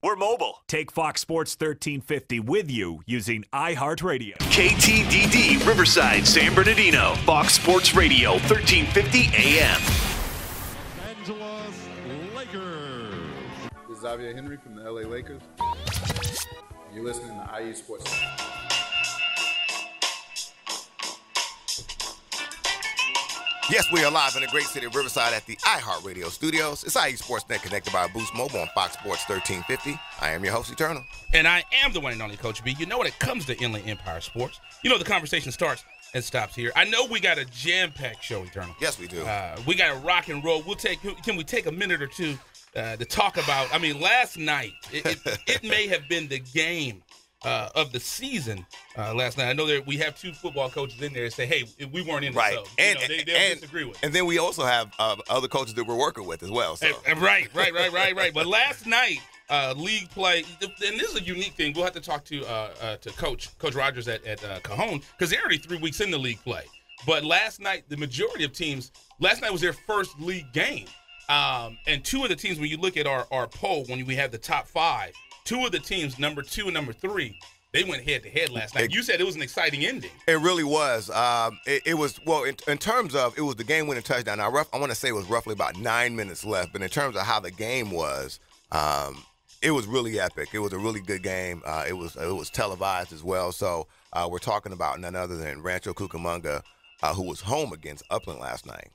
We're mobile. Take Fox Sports 1350 with you using iHeartRadio. KTDD Riverside, San Bernardino. Fox Sports Radio, 1350 AM. Angeles Lakers. This is Xavier Henry from the LA Lakers. You're listening to IE Sports. Yes, we are live in the great city of Riverside at the iHeartRadio studios. It's IE Sportsnet connected by Boost Mobile on Fox Sports 1350. I am your host, Eternal. And I am the one and only Coach B. You know, when it comes to Inland Empire Sports, you know the conversation starts and stops here. I know we got a jam-packed show, Eternal. Yes, we do. We got to rock and roll. Can we take a minute or two to talk about, last night, it may have been the game of the season last night. I know that we have two football coaches in there that say, hey, we weren't in the right. show. They'll disagree with us. And then we also have other coaches that we're working with as well. So. Right. But last night, league play, and this is a unique thing. We'll have to talk to Coach Rogers at Cajon, because they're already 3 weeks in the league play. But last night, the majority of teams, last night was their first league game. And two of the teams, when you look at our poll, when we have the top five, two of the teams, number 2 and number 3, they went head-to-head last night. You said it was an exciting ending. It really was. It was, well, in terms of, it was the game-winning touchdown. Now, I want to say it was roughly about 9 minutes left, but in terms of how the game was, it was really epic. It was a really good game. It was televised as well. So we're talking about none other than Rancho Cucamonga, who was home against Upland last night.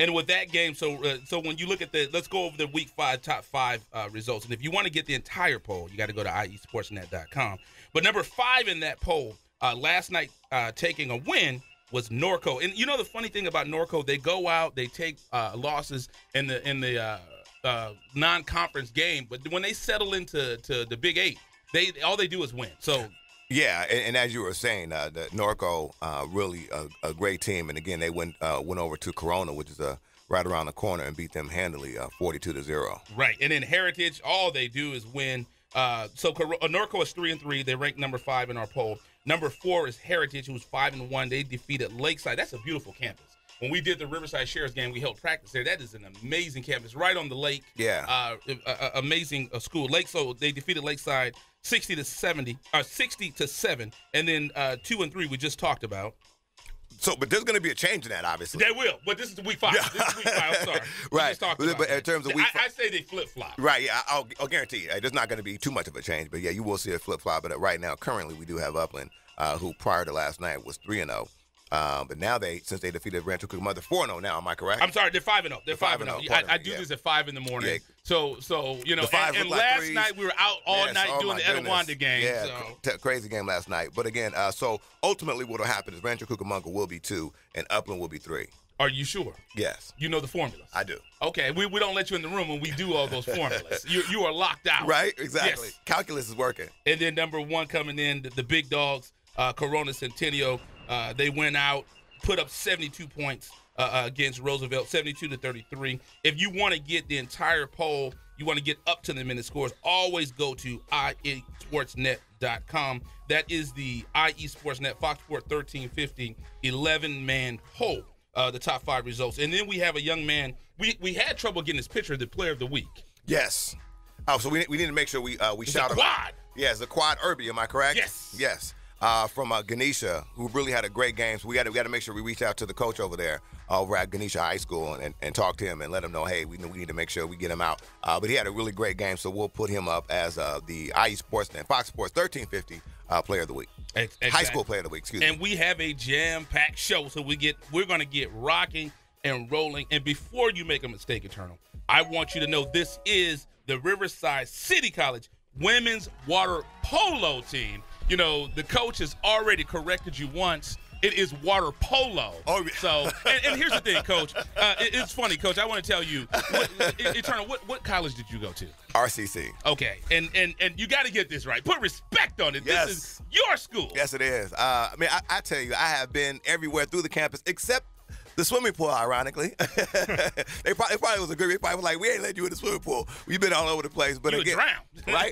And with that game, so when you look at let's go over the Week 5 top 5 results. And if you want to get the entire poll, you got to go to iesportsnet.com. But number 5 in that poll last night, taking a win, was Norco. And you know the funny thing about Norco, they go out, they take losses in the non-conference game, but when they settle into the Big 8, all they do is win. So. Yeah, and as you were saying, the Norco really a great team, and again they went over to Corona, which is right around the corner, and beat them handily, 42-0. Right, and then Heritage, all they do is win. So Norco is 3-3. They ranked number 5 in our poll. Number 4 is Heritage, who's 5-1. They defeated Lakeside. That's a beautiful campus. When we did the Riverside Sheriff's game, we held practice there. That is an amazing campus, right on the lake. Yeah. Amazing school. So they defeated Lakeside 60-7, and then 2 and 3 we just talked about. So, but there's going to be a change in that, obviously. There will, but this is Week 5. This is Week 5. I'm sorry. Right. But in terms of Week 5, I say they flip-flop. Right. Yeah. I'll guarantee you, there's not going to be too much of a change. But yeah, you will see a flip-flop. But right now, currently, we do have Upland, who prior to last night was 3-0. But now since they defeated Rancho Cucamonga, they're 4-0 now. Am I correct? I'm sorry, they're 5-0. They're 5-0. I do this at 5 in the morning. Yeah. So you know. And last night we were out all night doing the Etowanda game. Yeah, so. Crazy game last night. But again, so ultimately what will happen is Rancho Cucamonga will be 2 and Upland will be 3. Are you sure? Yes. You know the formulas? I do. Okay, we don't let you in the room when we do all those formulas. You are locked out. Right, exactly. Yes. Calculus is working. And then number 1 coming in, the big dogs, Corona Centennial. They went out, put up 72 points against Roosevelt, 72-33. If you want to get the entire poll, you want to get up to the minute scores, always go to iesportsnet.com. That is the IE Sportsnet Fox Sports 1350 11-man poll, the top 5 results. And then we have a young man. We had trouble getting his picture, the player of the week. Yes. Oh, so we need to make sure we shout him out. Quad. Yes, the Quad Irby, am I correct? Yes. Yes. From Ganesha, who really had a great game. So we got to make sure we reach out to the coach over there over at Ganesha High School and talk to him and let him know, hey, we need to make sure we get him out. But he had a really great game, so we'll put him up as the IE Sports and Fox Sports 1350 Player of the Week. Exactly. High School Player of the Week, excuse me. And we have a jam-packed show, so we're going to get rocking and rolling. And before you make a mistake, Eternal, I want you to know this is the Riverside City College women's water polo team. You know, the coach has already corrected you once. It is water polo. Oh, yeah. So, and here's the thing, Coach. It's funny, Coach. I want to tell you, Eternal, what college did you go to? RCC. Okay, and you got to get this right. Put respect on it. Yes. This is your school. Yes, it is. I tell you, I have been everywhere through the campus except the swimming pool, ironically. They probably was a good. They probably was like, we ain't let you in the swimming pool. We've been all over the place. But you again, drowned. Right.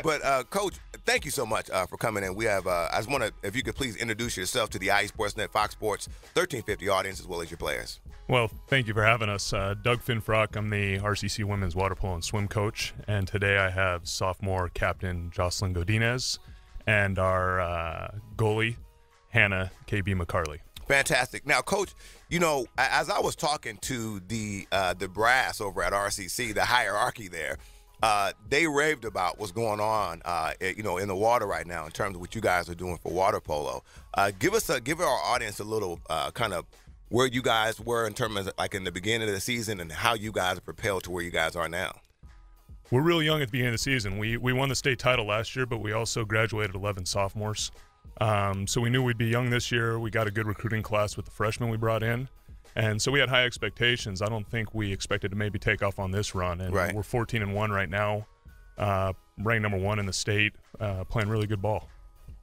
But Coach, thank you so much for coming in. We have, I just want to, if you could please introduce yourself to the IE Sportsnet Fox Sports 1350 audience as well as your players. Well, thank you for having us. Doug Finfrock, I'm the RCC Women's Water Polo and Swim Coach, and today I have sophomore captain Jocelyn Godinez and our goalie, Hannah KB McCarley. Fantastic. Now, Coach, you know, as I was talking to the brass over at RCC, the hierarchy there, they raved about what's going on, you know, in the water right now in terms of what you guys are doing for water polo. Give our audience a little kind of where you guys were in terms of like in the beginning of the season and how you guys are propelled to where you guys are now. We're real young at the beginning of the season. We won the state title last year, but we also graduated 11 sophomores. So we knew we'd be young this year. We got a good recruiting class with the freshmen we brought in. And so we had high expectations. I don't think we expected to maybe take off on this run. And right. We're 14-1 right now, ranked number 1 in the state, playing really good ball.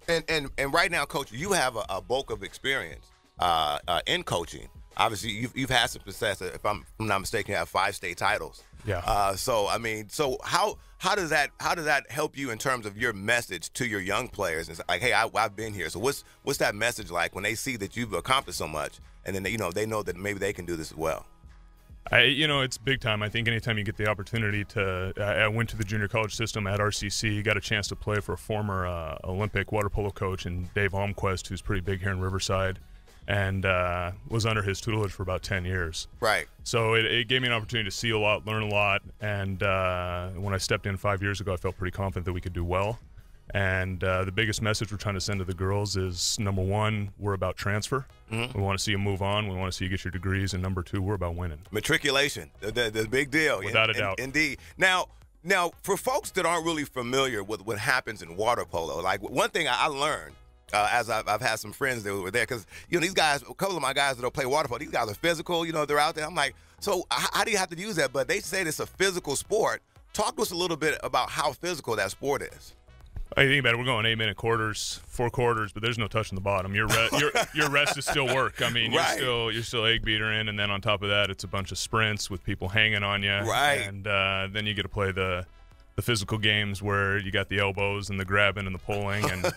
And right now, Coach, you have a bulk of experience in coaching. Obviously, you've had some success. If I'm not mistaken, you have 5 state titles. Yeah. So I mean, so how does that help you in terms of your message to your young players? It's like, hey, I've been here. So what's that message like when they see that you've accomplished so much, and then they know that maybe they can do this as well? It's big time. I think anytime you get the opportunity to, I went to the junior college system at RCC, got a chance to play for a former Olympic water polo coach and Dave Almquist, who's pretty big here in Riverside, and was under his tutelage for about 10 years. Right. So it gave me an opportunity to see a lot, learn a lot, and when I stepped in 5 years ago, I felt pretty confident that we could do well. And the biggest message we're trying to send to the girls is, number 1, we're about transfer. Mm-hmm. We want to see you move on. We want to see you get your degrees. And number 2, we're about winning. Matriculation, the big deal. Without a doubt. Indeed. Now, for folks that aren't really familiar with what happens in water polo, like one thing I learned, as I've had some friends that were there, because, you know, these guys, a couple of my guys that don't play water polo, these guys are physical, you know, they're out there. I'm like, so how do you have to use that? But they say it's a physical sport. Talk to us a little bit about how physical that sport is. I think about it, we're going 8-minute quarters, 4 quarters, but there's no touching the bottom. Your rest is still work. I mean, right. you're still egg beater in, and then on top of that, it's a bunch of sprints with people hanging on you. Right. And then you get to play the physical games where you got the elbows and the grabbing and the pulling, and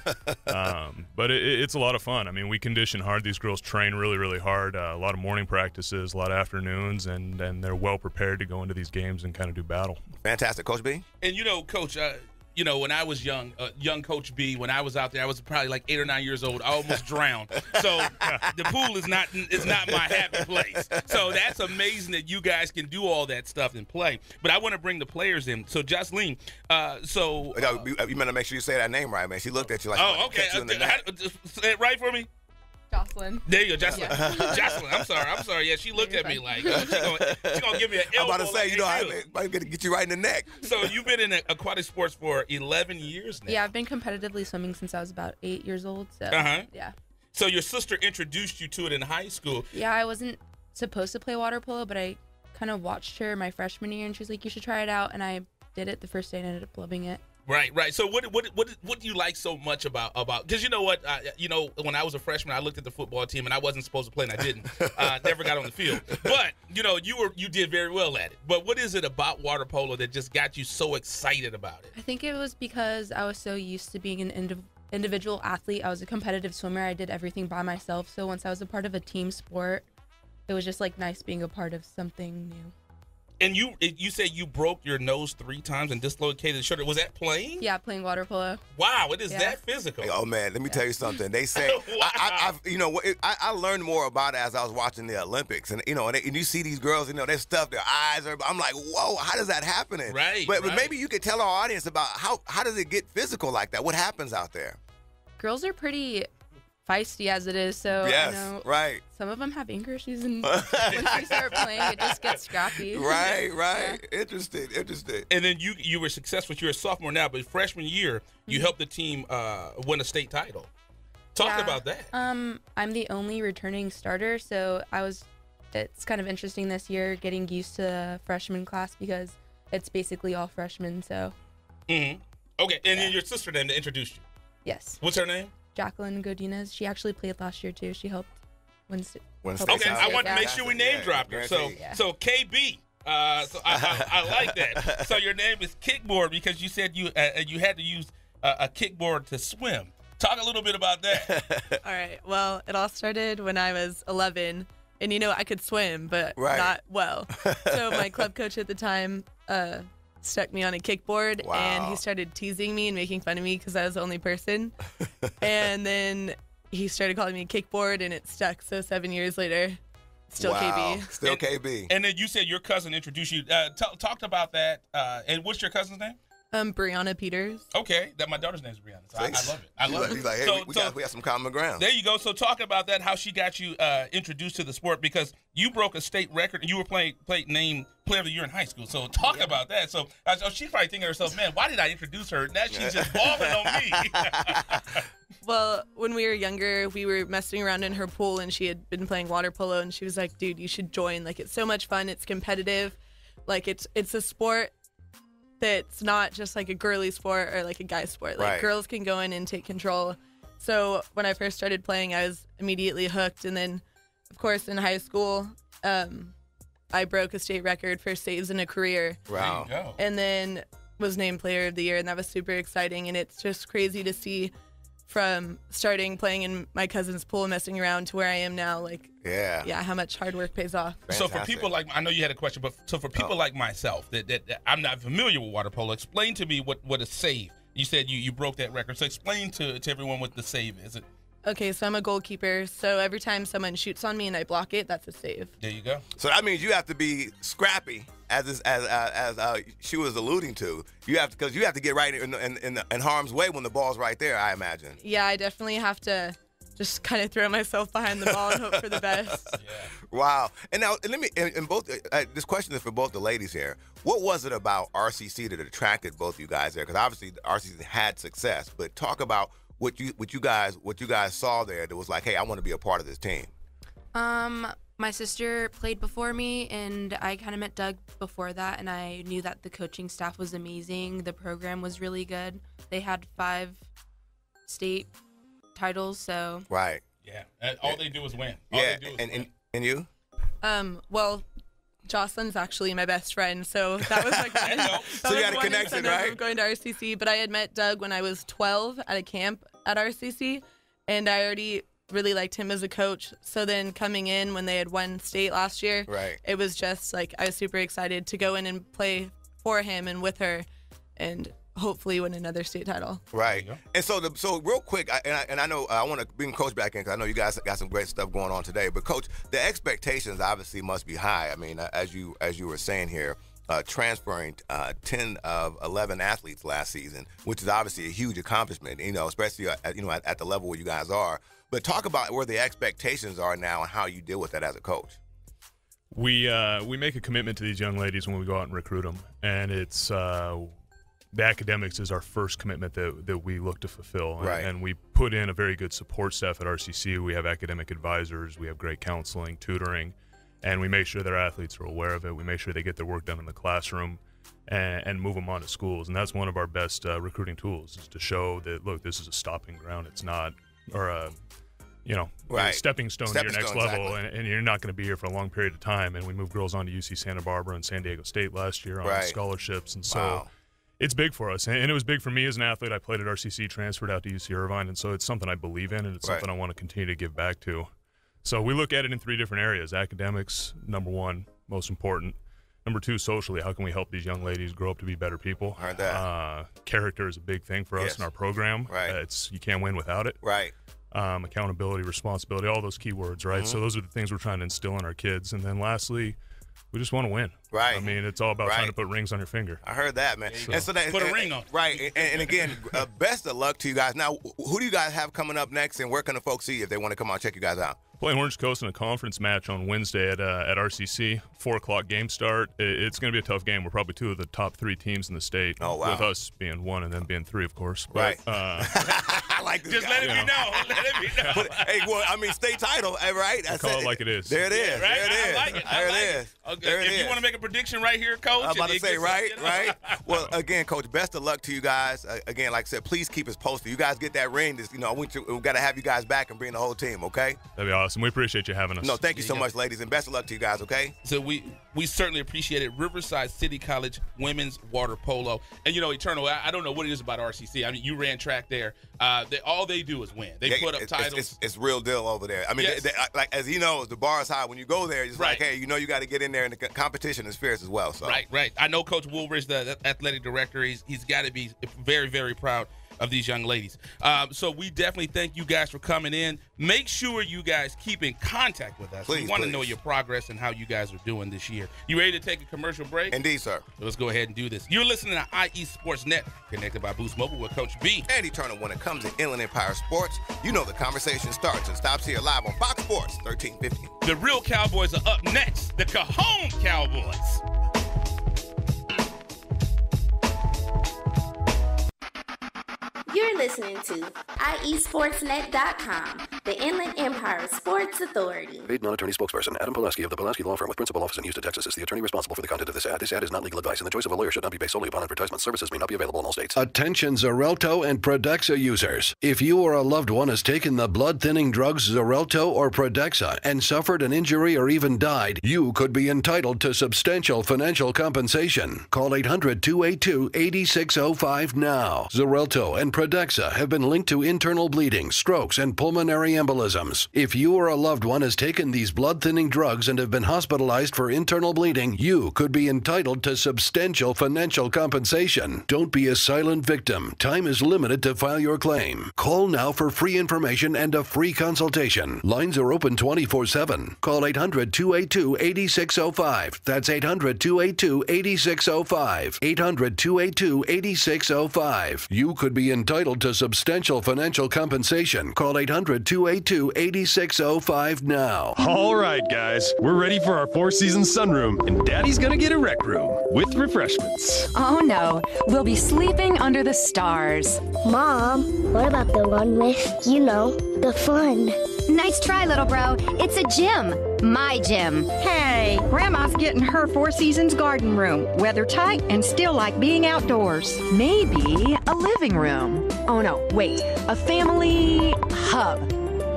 but it's a lot of fun. I mean, we condition hard. These girls train really, really hard. A lot of morning practices, a lot of afternoons, and they're well prepared to go into these games and kind of do battle. Fantastic, Coach B. And you know, Coach, you know, when I was young Coach B, when I was out there, I was probably like 8 or 9 years old. I almost drowned. So the pool is not my happy place. So that's amazing that you guys can do all that stuff and play. But I want to bring the players in. So Jocelyn, you better make sure you say that name right, man. She looked at you like, oh, okay. Say it right for me. Jocelyn. There you go, Jocelyn. Yeah. Jocelyn, I'm sorry. Yeah, she looked at me like, she's gonna give me an elbow. I'm about to say, like, I'm gonna get you right in the neck. So you've been in aquatic sports for 11 years now. Yeah, I've been competitively swimming since I was about 8 years old. So yeah. So your sister introduced you to it in high school. Yeah, I wasn't supposed to play water polo, but I kind of watched her my freshman year, and she was like, "You should try it out," and I did it the first day and ended up loving it. Right. So what do you like so much about? Because you know what, when I was a freshman, I looked at the football team and I wasn't supposed to play and I didn't. Never got on the field. But you know, you did very well at it. But what is it about water polo that just got you so excited about it? I think it was because I was so used to being an individual athlete. I was a competitive swimmer. I did everything by myself. So once I was a part of a team sport, it was just like nice being a part of something new. And you said you broke your nose 3 times and dislocated the shoulder. Was that playing? Yeah, playing water polo. Wow, it is that physical. Oh man, let me tell you something. They say, wow. I learned more about it as I was watching the Olympics, and and you see these girls, they stuff their eyes. I'm like, whoa, how does that happen? Right. But maybe you could tell our audience about how does it get physical like that? What happens out there? Girls are pretty feisty as it is, so yes, I know right. Some of them have anger issues, and once they start playing, it just gets scrappy. Right. Yeah. Interesting. And then you were successful. You're a sophomore now, but freshman year, you helped the team win a state title. Talk about that. I'm the only returning starter, so it's kind of interesting this year getting used to the freshman class because it's basically all freshmen. So. Mm-hmm. Okay, and then your sister then introduced you. Yes. What's her name? Jacqueline Godinez. She actually played last year too. She helped win state. Okay, I want to make sure we name dropped her. So KB. So I like that. So your name is Kickboard because you said you had to use a kickboard to swim. Talk a little bit about that. All right. Well, it all started when I was 11, and I could swim, but not well. So my club coach at the time stuck me on a kickboard, and he started teasing me and making fun of me because I was the only person. And then he started calling me a kickboard, and it stuck. So 7 years later, still KB. Still KB. And then you said your cousin introduced you. Talked about that. And what's your cousin's name? Brianna Peters. Okay, that my daughter's name is Brianna. So I love it. I love it. He's like, hey, we got some common ground. There you go. So talk about that. How she got you introduced to the sport, because you broke a state record and you were named Player of the Year in high school. So talk about that. So she's probably thinking to herself, man, why did I introduce her? Now she's just balling on me. Well, when we were younger, we were messing around in her pool, and she had been playing water polo, and she was like, dude, you should join. Like, it's so much fun. It's competitive. Like, it's a sport that's not just like a girly sport or like a guy sport. Like, girls can go in and take control. So when I first started playing, I was immediately hooked. And then, of course, in high school, I broke a state record for saves in a career. Wow. There you go. And then was named Player of the Year, and that was super exciting. And it's just crazy to see from starting playing in my cousin's pool and messing around to where I am now. Like, how much hard work pays off. Fantastic. So for people like, I know you had a question, but so for people like myself that I'm not familiar with water polo, explain to me what a save. You said you broke that record. So explain to everyone what the save is. Okay, so I'm a goalkeeper. So every time someone shoots on me and I block it, that's a save. There you go. So that means you have to be scrappy, as she was alluding to. Because you have to get right in harm's way when the ball's right there, I imagine. Yeah, I definitely have to just kind of throw myself behind the ball and hope for the best. Wow. And now let me. And both. This question is for both the ladies here. What was it about RCC that attracted both of you guys there? Because obviously RCC had success, but talk about what you guys saw there that was like, hey, I want to be a part of this team. My sister played before me, and I kind of met Doug before that, and I knew that the coaching staff was amazing. The program was really good. They had 5 state titles, so. Right. Yeah. All they do is win. And you? Well, Jocelyn's actually my best friend, so that was like so you had a connection, right? Of going to RCC, but I had met Doug when I was 12 at a camp at RCC, and I already really liked him as a coach. So then coming in when they had won state last year, it was just like I was super excited to go in and play for him and with her, and hopefully win another state title. Right. And so real quick, I know I want to bring Coach back in because I know you guys got some great stuff going on today. But Coach, the expectations obviously must be high. I mean, as you were saying here, transferring 10 of 11 athletes last season, which is obviously a huge accomplishment. Especially at the level where you guys are. But talk about where the expectations are now and how you deal with that as a coach. We make a commitment to these young ladies when we go out and recruit them, and it's. The academics is our first commitment that we look to fulfill. And we put in a very good support staff at RCC. We have academic advisors. We have great counseling, tutoring, and we make sure their athletes are aware of it. We make sure they get their work done in the classroom and move them on to schools. And that's one of our best recruiting tools, is to show that, look, this is a stopping ground. It's not, or a stepping stone to your next level, and you're not going to be here for a long period of time. And we moved girls on to UC Santa Barbara and San Diego State last year on scholarships. And so it's big for us, and it was big for me as an athlete. I played at RCC, transferred out to UC Irvine, and so it's something I believe in, and it's something I want to continue to give back to. So we look at it in 3 different areas. Academics, number 1, most important. Number 2, socially, how can we help these young ladies grow up to be better people? Heard that. Character is a big thing for us in our program. You can't win without it. Accountability, responsibility, all those key words, right? So those are the things we're trying to instill in our kids. And then lastly, we just want to win. I mean, it's all about trying to put rings on your finger. I heard that, man. And so put a ring on. Right. And again, best of luck to you guys. Now, who do you guys have coming up next, and where can the folks see if they want to come out and check you guys out? Playing Orange Coast in a conference match on Wednesday at RCC, 4:00 game start. It's going to be a tough game. We're probably 2 of the top 3 teams in the state. Oh, wow. With us being 1 and them being 3, of course. But, I like this Just guy. let it be known. Let it be known. But, hey, well, I mean, state title, right? I Call it like it is. There it is. Right? There it is. I like it. There it is. Okay. There it if is. you want to make a prediction right here, Coach. I'm about to and say, get right, some, right. Well, again, Coach, best of luck to you guys. Again, like I said, please keep us posted. You guys get that ring. We got to have you guys back and bring the whole team, okay? That'd be awesome. We appreciate you having us. No, thank you so much, ladies, and best of luck to you guys, okay? So we certainly appreciate it. Riverside City College women's water polo. And, Eternal, I don't know what it is about RCC. I mean, you ran track there. All they do is win. They put up titles. It's real deal over there. I mean, Yes. like as he knows, the bar is high. When you go there, it's Right. like, hey, you got to get in there, and the competition is fierce as well. So. Right. I know Coach Woolridge, the athletic director. He's got to be very, very proud of these young ladies. So we definitely thank you guys for coming in. Make sure you guys keep in contact with us. Please, we want to please. know your progress and how you guys are doing this year. You ready to take a commercial break? Indeed, sir. Let's go ahead and do this. You're listening to IE Sports Net, connected by Boost Mobile with Coach B. And Eternal, when it comes to Inland Empire sports, the conversation starts and stops here live on Fox Sports 1350. The real Cowboys are up next. The Cajon Cowboys. You're listening to IESportsNet.com, the Inland Empire Sports Authority. Paid non-attorney spokesperson Adam Pulaski of the Pulaski Law Firm with principal office in Houston, Texas is the attorney responsible for the content of this ad. This ad is not legal advice, and the choice of a lawyer should not be based solely upon advertisement. Services may not be available in all states. Attention Xarelto and Prodexa users. If you or a loved one has taken the blood-thinning drugs Xarelto or Prodexa and suffered an injury or even died, you could be entitled to substantial financial compensation. Call 800-282-8605 now. Xarelto and Prodexa have been linked to internal bleeding, strokes, and pulmonary embolisms. If you or a loved one has taken these blood-thinning drugs and have been hospitalized for internal bleeding, you could be entitled to substantial financial compensation. Don't be a silent victim. Time is limited to file your claim. Call now for free information and a free consultation. Lines are open 24/7. Call 800-282-8605. That's 800-282-8605. 800-282-8605. You could be entitled to substantial financial compensation. Call 800-282-8605 now. All right, guys, we're ready for our Four Seasons sunroom, and Daddy's gonna get a rec room with refreshments. Oh no, we'll be sleeping under the stars. Mom, what about the one with, the fun? Nice try, little bro. It's a gym. My gym. Hey, Grandma's getting her Four Seasons garden room. Weather tight and still like being outdoors. Maybe a living room. Oh no, wait, a family hub.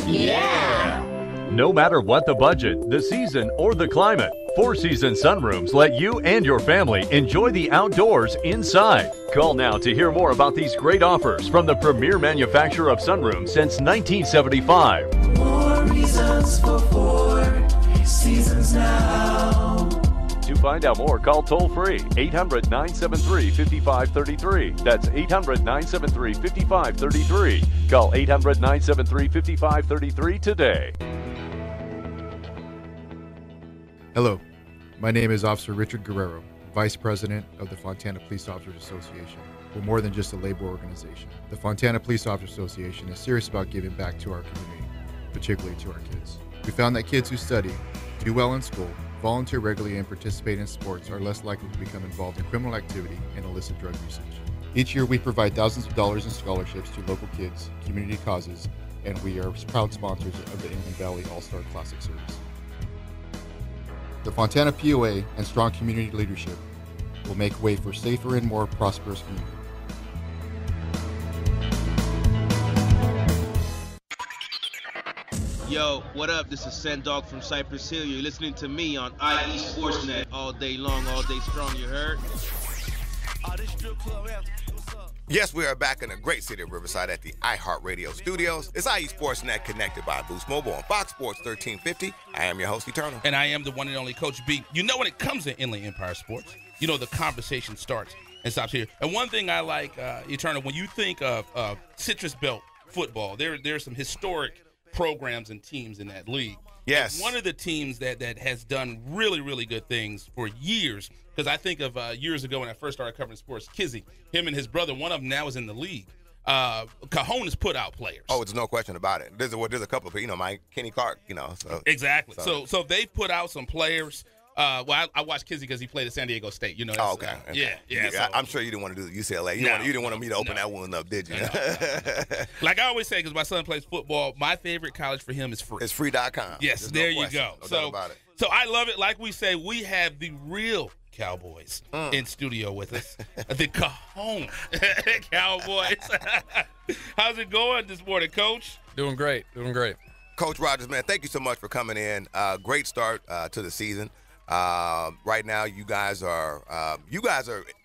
Yeah! No matter what the budget, the season, or the climate, Four Seasons sunrooms let you and your family enjoy the outdoors inside. Call now to hear more about these great offers from the premier manufacturer of sunrooms since 1975. More reasons for Four Seasons now. To find out more, call toll-free 800-973-5533. That's 800-973-5533. Call 800-973-5533 today. Hello, my name is Officer Richard Guerrero, Vice President of the Fontana Police Officers Association. We're more than just a labor organization. The Fontana Police Officers Association is serious about giving back to our community, particularly to our kids. We found that kids who study, do well in school, volunteer regularly, and participate in sports are less likely to become involved in criminal activity and illicit drug usage. Each year we provide thousands of dollars in scholarships to local kids, community causes, and we are proud sponsors of the Inland Valley All-Star Classic Series. The Fontana POA and strong community leadership will make way for safer and more prosperous community. Yo, what up? This is Sendog from Cypress Hill. You're listening to me on IE Sportsnet all day long, all day strong, you heard? Yes, we are back in the great city of Riverside at the iHeartRadio studios. It's IE Sportsnet connected by Boost Mobile on Fox Sports 1350. I am your host, Eternal. And I am the one and only Coach B. When it comes to Inland Empire sports, the conversation starts and stops here. And one thing I like, Eternal, when you think of Citrus Belt football, there's some historic programs and teams in that league. Yes. And one of the teams that has done really, really good things for years, because I think of years ago when I first started covering sports, Kizzy, him and his brother, one of them now is in the league. Cajon has put out players. Oh, there's no question about it. There's a couple of, Kenny Clark, So exactly. So they've put out some players. Well, I watched Kizzy because he played at San Diego State. You know. Oh, okay. Yeah. So, I'm sure you didn't want to do UCLA. You didn't want me to open that one up, did you? No. Like I always say, because my son plays football, my favorite college for him is free. It's free.com. Yes, There's there no you go. No doubt about it. So I love it. Like we say, we have the real Cowboys in studio with us. The Cajon Cowboys. How's it going this morning, Coach? Doing great. Coach Rogers, man, thank you so much for coming in. Great start to the season. Right now, you guys are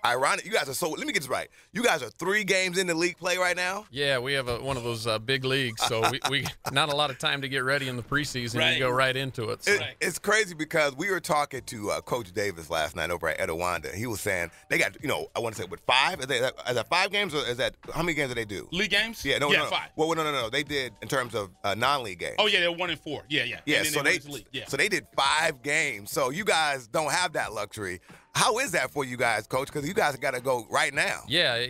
ironic. You guys are so. Let me get this right. You guys are 3 games into league play right now. Yeah, we have one of those big leagues, so we not a lot of time to get ready in the preseason. Right. You go right into it. So. It's crazy because we were talking to Coach Davis last night over at Etowanda. He was saying they got, I want to say, 5? Is that 5 games or is that how many games do they do? League games? Yeah, no. 5. Well, no. They did in terms of non-league games. Oh yeah, they're 1 and 4. Yeah. Yeah, and so they did 5 games. So you guys don't have that luxury. How is that for you guys, Coach? Because you guys got to go right now. Yeah,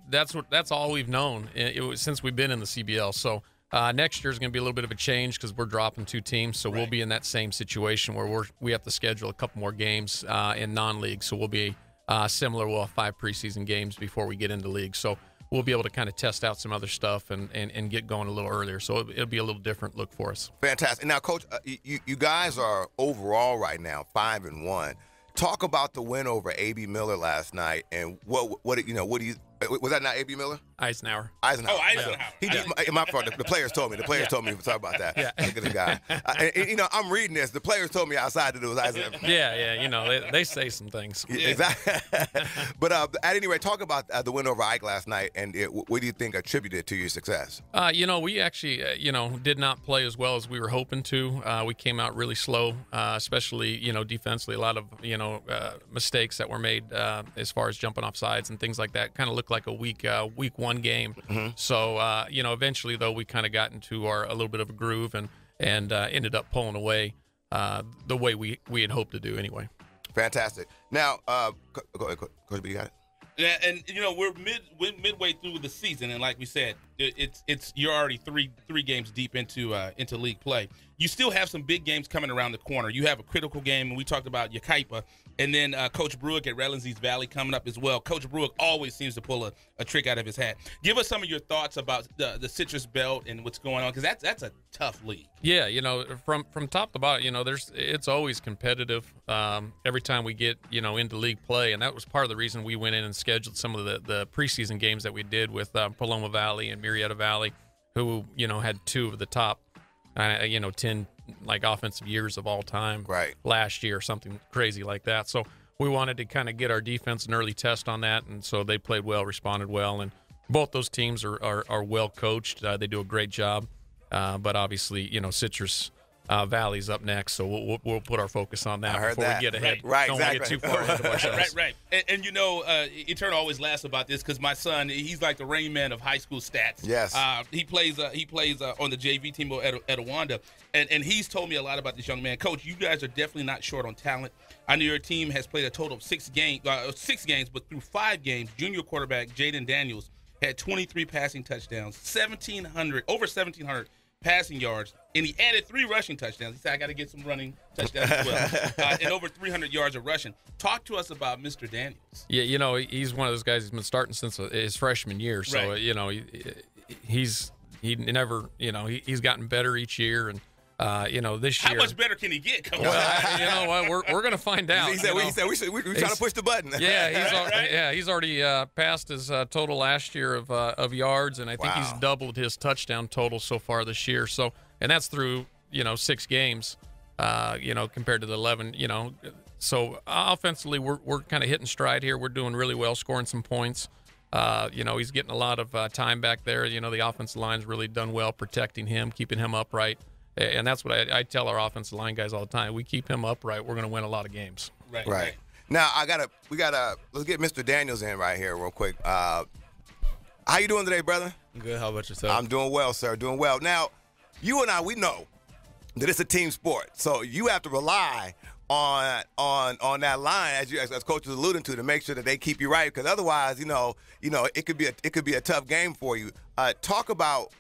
that's all we've known since we've been in the CBL. So next year is going to be a little bit of a change because we're dropping 2 teams. So we'll be in that same situation where we have to schedule a couple more games in non-league. So we'll be similar. We'll have 5 preseason games before we get into league. So we'll be able to kind of test out some other stuff and get going a little earlier. So it'll be a little different look for us. Fantastic. Now, Coach, you guys are overall right now 5-1. Talk about the win over A.B. Miller last night, and what do you was that not A.B. Miller? Eisenhower. Oh, Eisenhower. He just my fault. The players told me. Sorry about that. Yeah. Look at this guy. I'm reading this. The players told me outside that it was Eisenhower. Yeah. They say some things. Yeah. Exactly. But at any rate, talk about the win over Ike last night, and what do you think attributed to your success? We actually, did not play as well as we were hoping to. We came out really slow, especially, defensively. A lot of, mistakes that were made as far as jumping off sides and things like that. Kind of looked like a week 1 game. Mm-hmm. So, eventually, though, we kind of got into a little bit of a groove and ended up pulling away the way we had hoped to do anyway. Fantastic. Now, go ahead, Coach B, you got it? Yeah, and we're midway through the season, and like we said, you're already three games deep into league play. You still have some big games coming around the corner. You have a critical game, and we talked about Yakaipa, and then Coach Bruick at Redlands East Valley coming up as well. Coach Bruick always seems to pull a trick out of his hat. Give us some of your thoughts about the Citrus Belt and what's going on, because that's a tough league. Yeah, from top to bottom, it's always competitive every time we get into league play, and that was part of the reason we went in and scheduled some of the preseason games that we did with Paloma Valley and Murrieta Valley, who had 2 of the top 10 offensive years of all time last year, something crazy like that. So we wanted to kind of get our defense an early test on that, and so they played well, responded well, and both those teams are well coached. They do a great job, but obviously Citrus Valley's up next, so we'll put our focus on that before we get ahead. Right, don't want to get too far ahead of ourselves. Right. And Eternal always laughs about this because my son, he's like the Rain Man of high school stats. Yes. He plays on the JV team at Etowanda, and he's told me a lot about this young man. Coach, you guys are definitely not short on talent. I know your team has played a total of 6 games, but through 5 games, junior quarterback Jaden Daniels had 23 passing touchdowns, over 1,700 passing yards, and he added 3 rushing touchdowns. He said, I got to get some running touchdowns as well, and over 300 yards of rushing. Talk to us about Mr. Daniels. Yeah, he's one of those guys who's been starting since his freshman year. So, he's gotten better each year, and this year. How much better can he get? We're going to find out. He said we're trying to push the button. Yeah, he's already passed his total last year of yards, and I think he's doubled his touchdown total so far this year. So, and that's through 6 games, compared to the 11. So offensively, we're kind of hitting stride here. We're doing really well, scoring some points. He's getting a lot of time back there. The offensive line's really done well protecting him, keeping him upright. And that's what I tell our offensive line guys all the time. We keep him upright, we're going to win a lot of games. Right. Now let's get Mr. Daniels in right here real quick. How you doing today, brother? Good. How about yourself? I'm doing well, sir. Doing well. Now, you and I, we know that it's a team sport, so you have to rely on that line, as Coach was alluding to make sure that they keep you right, because otherwise, it could be a tough game for you. Talk about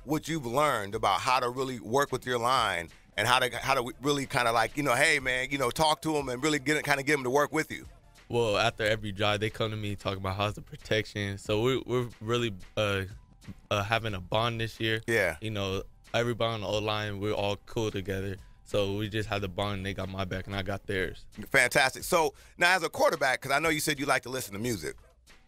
what you've learned about how to really work with your line and how to really kind of like, hey man, talk to them and really get them to work with you? Well, after every drive, they come to me talking about how's the protection. So we're really having a bond this year. Yeah. Everybody on the O-line, we're all cool together. So we just had the bond, and they got my back, and I got theirs. Fantastic. So now as a quarterback, because I know you said you like to listen to music.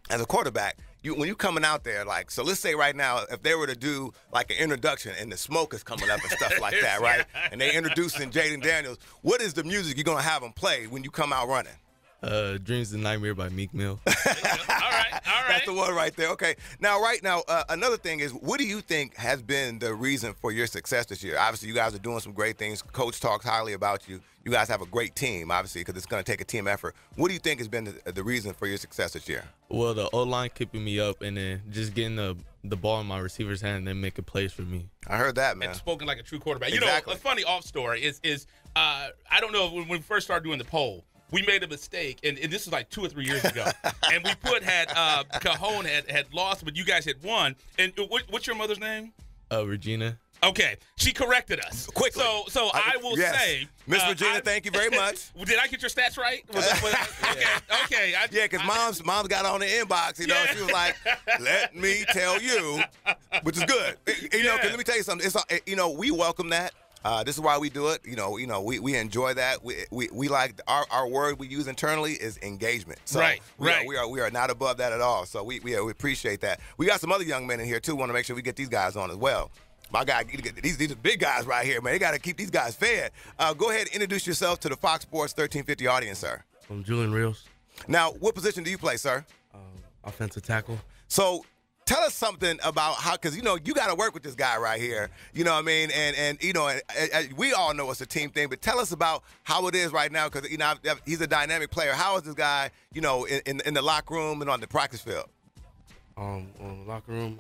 As a quarterback, when you coming out there, like, so let's say right now, if they were to do like an introduction and the smoke is coming up and stuff like that, right? And they introducing Jaden Daniels, what is the music you're going to have them play when you come out running? Dreams and Nightmare by Meek Mill. All right. That's the one right there. Okay. Now, another thing is, what do you think has been the reason for your success this year? Obviously, you guys are doing some great things. Coach talks highly about you. You guys have a great team, obviously, because it's going to take a team effort. What do you think has been the reason for your success this year? Well, the O-line keeping me up, and then just getting the ball in my receiver's hand and then making plays for me. I heard that, man. And spoken like a true quarterback. Exactly. A funny off story is I don't know, when we first started doing the poll, we made a mistake, and this was like 2 or 3 years ago. And we Cajon had lost, but you guys had won. And what's your mother's name? Regina. Okay, she corrected us quickly. So I will say, Miss Regina, thank you very much. Did I get your stats right? Okay. Yeah, because mom's got on the inbox. She was like, "Let me tell you," which is good. Because let me tell you something. It's we welcome that. This is why we do it. We enjoy that. We like our word we use internally is engagement. So right. We are not above that at all. So we appreciate that. We got some other young men in here too. Want to make sure we get these guys on as well. My guy, these are big guys right here, man. They got to keep these guys fed. Go ahead and introduce yourself to the Fox Sports 1350 audience, sir. I'm Julian Rios. Now, what position do you play, sir? Offensive tackle. So tell us something about how, because, you got to work with this guy right here. You know what I mean? And we all know it's a team thing, but tell us about how it is right now, because, he's a dynamic player. How is this guy, in the locker room and on the practice field? On the locker room,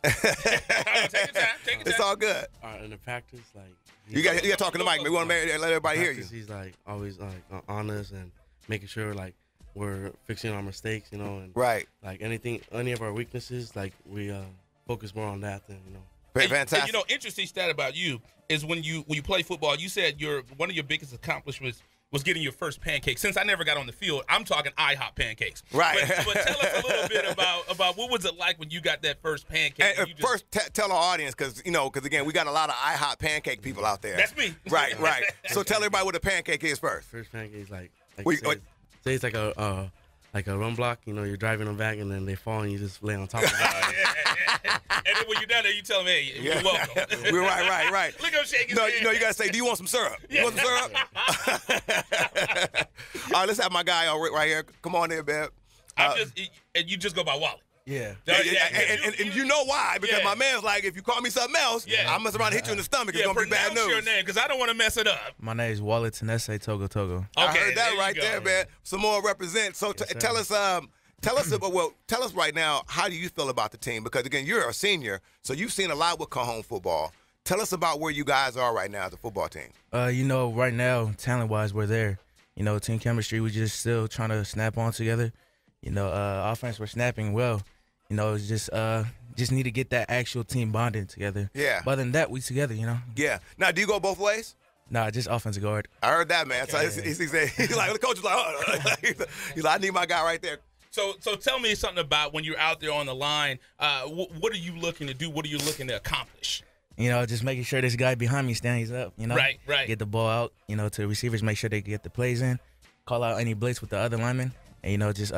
Take your time. It's all good. In the practice, like you got talking to Mike. We want to let everybody hear you. He's like always like honest and making sure like we're fixing our mistakes, and right. Like any of our weaknesses, like we focus more on that than Fantastic. And, interesting stat about you is when you play football, you said one of your biggest accomplishments was getting your first pancake. Since I never got on the field, I'm talking IHOP pancakes. Right. But tell us a little bit about what was it like when you got that first pancake? And first, tell our audience, because again, we got a lot of IHOP pancake people out there. That's me. Right. So tell everybody what a pancake is first. First pancake is like say it's like a run block. You're driving them back and then they fall and you just lay on top of it. And then when you're done there, you tell them, hey, you're welcome. We're right. Look at him shaking. No, you got to say, do you want some syrup? You want some syrup? All right, let's have my guy right here. Come on in, babe. And you just go by Wally. Yeah. And you know why? Because my man's like, if you call me something else, I'll mess around and hit you in the stomach. It's going to be bad news. Your name, because I don't want to mess it up. My name is Wally Tenese Togo. Okay, I heard that right there, man. Some more represent. So tell us right now, how do you feel about the team? Because, again, you're a senior, so you've seen a lot with Cajon football. Tell us about where you guys are right now as a football team. Right now, talent-wise, we're there. Team chemistry, we just still trying to snap on together. Offense, we're snapping well. It's just need to get that actual team bonding together. Yeah. But other than that, we together, Yeah. Now, do you go both ways? Nah, just offensive guard. I heard that, man. So he's like, the coach is like, oh. He's like, I need my guy right there. So tell me something about when you're out there on the line. What are you looking to do? What are you looking to accomplish? Just making sure this guy behind me stands up. Right. Get the ball out. To the receivers, make sure they get the plays in. Call out any blitz with the other linemen, and just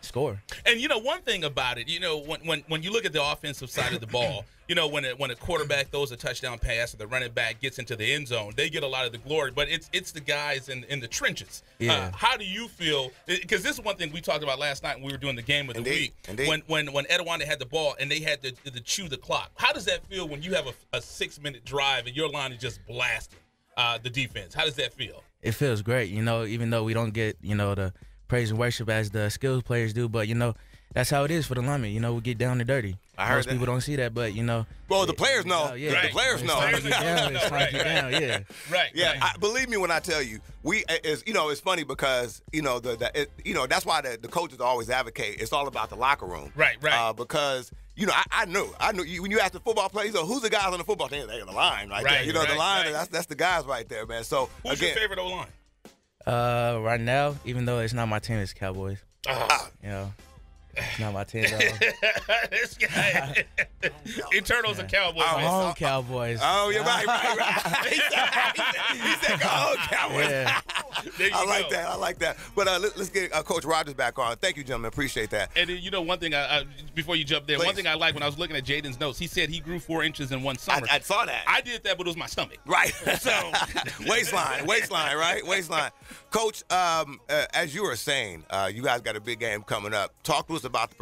score. And one thing about it, when you look at the offensive side of the ball, when a quarterback throws a touchdown pass or the running back gets into the end zone, they get a lot of the glory. But it's the guys in the trenches. Yeah. How do you feel? Because this is one thing we talked about last night when we were doing the game of the week. Indeed. When Edwanda had the ball and they had to chew the clock. How does that feel when you have a 6-minute drive and your line is just blasting the defense? How does that feel? It feels great. Even though we don't get the praise and worship as the skills players do, but that's how it is for the linemen. We get down and dirty. Most people don't see that, but well, the players know. Yeah, the players know. It's time to get down. Yeah. Right. Yeah. Believe me when I tell you, it's funny because that's why the coaches always advocate. It's all about the locker room. Right. Because you know, I knew when you asked the football players, so who's the guys on the football team? They're the line right there. You know, the line. That's the guys right there, man. So who's your favorite O-line? Right now, even though it's not my team, it's Cowboys. You know, it's not my team though. This guy, Eternals and Cowboys. Home Cowboys. Oh, you're right. He said, "Go home, Cowboys." Yeah. I like that. But let's get Coach Rogers back on. Thank you, gentlemen. Appreciate that. And then, you know, one thing, before you jump there, Please. one thing I like when I was looking at Jaden's notes, he said he grew 4 inches in one summer. I saw that. I did that, but it was my stomach. Right. So waistline, right? Waistline. Coach, as you were saying, you guys got a big game coming up. Talk to us about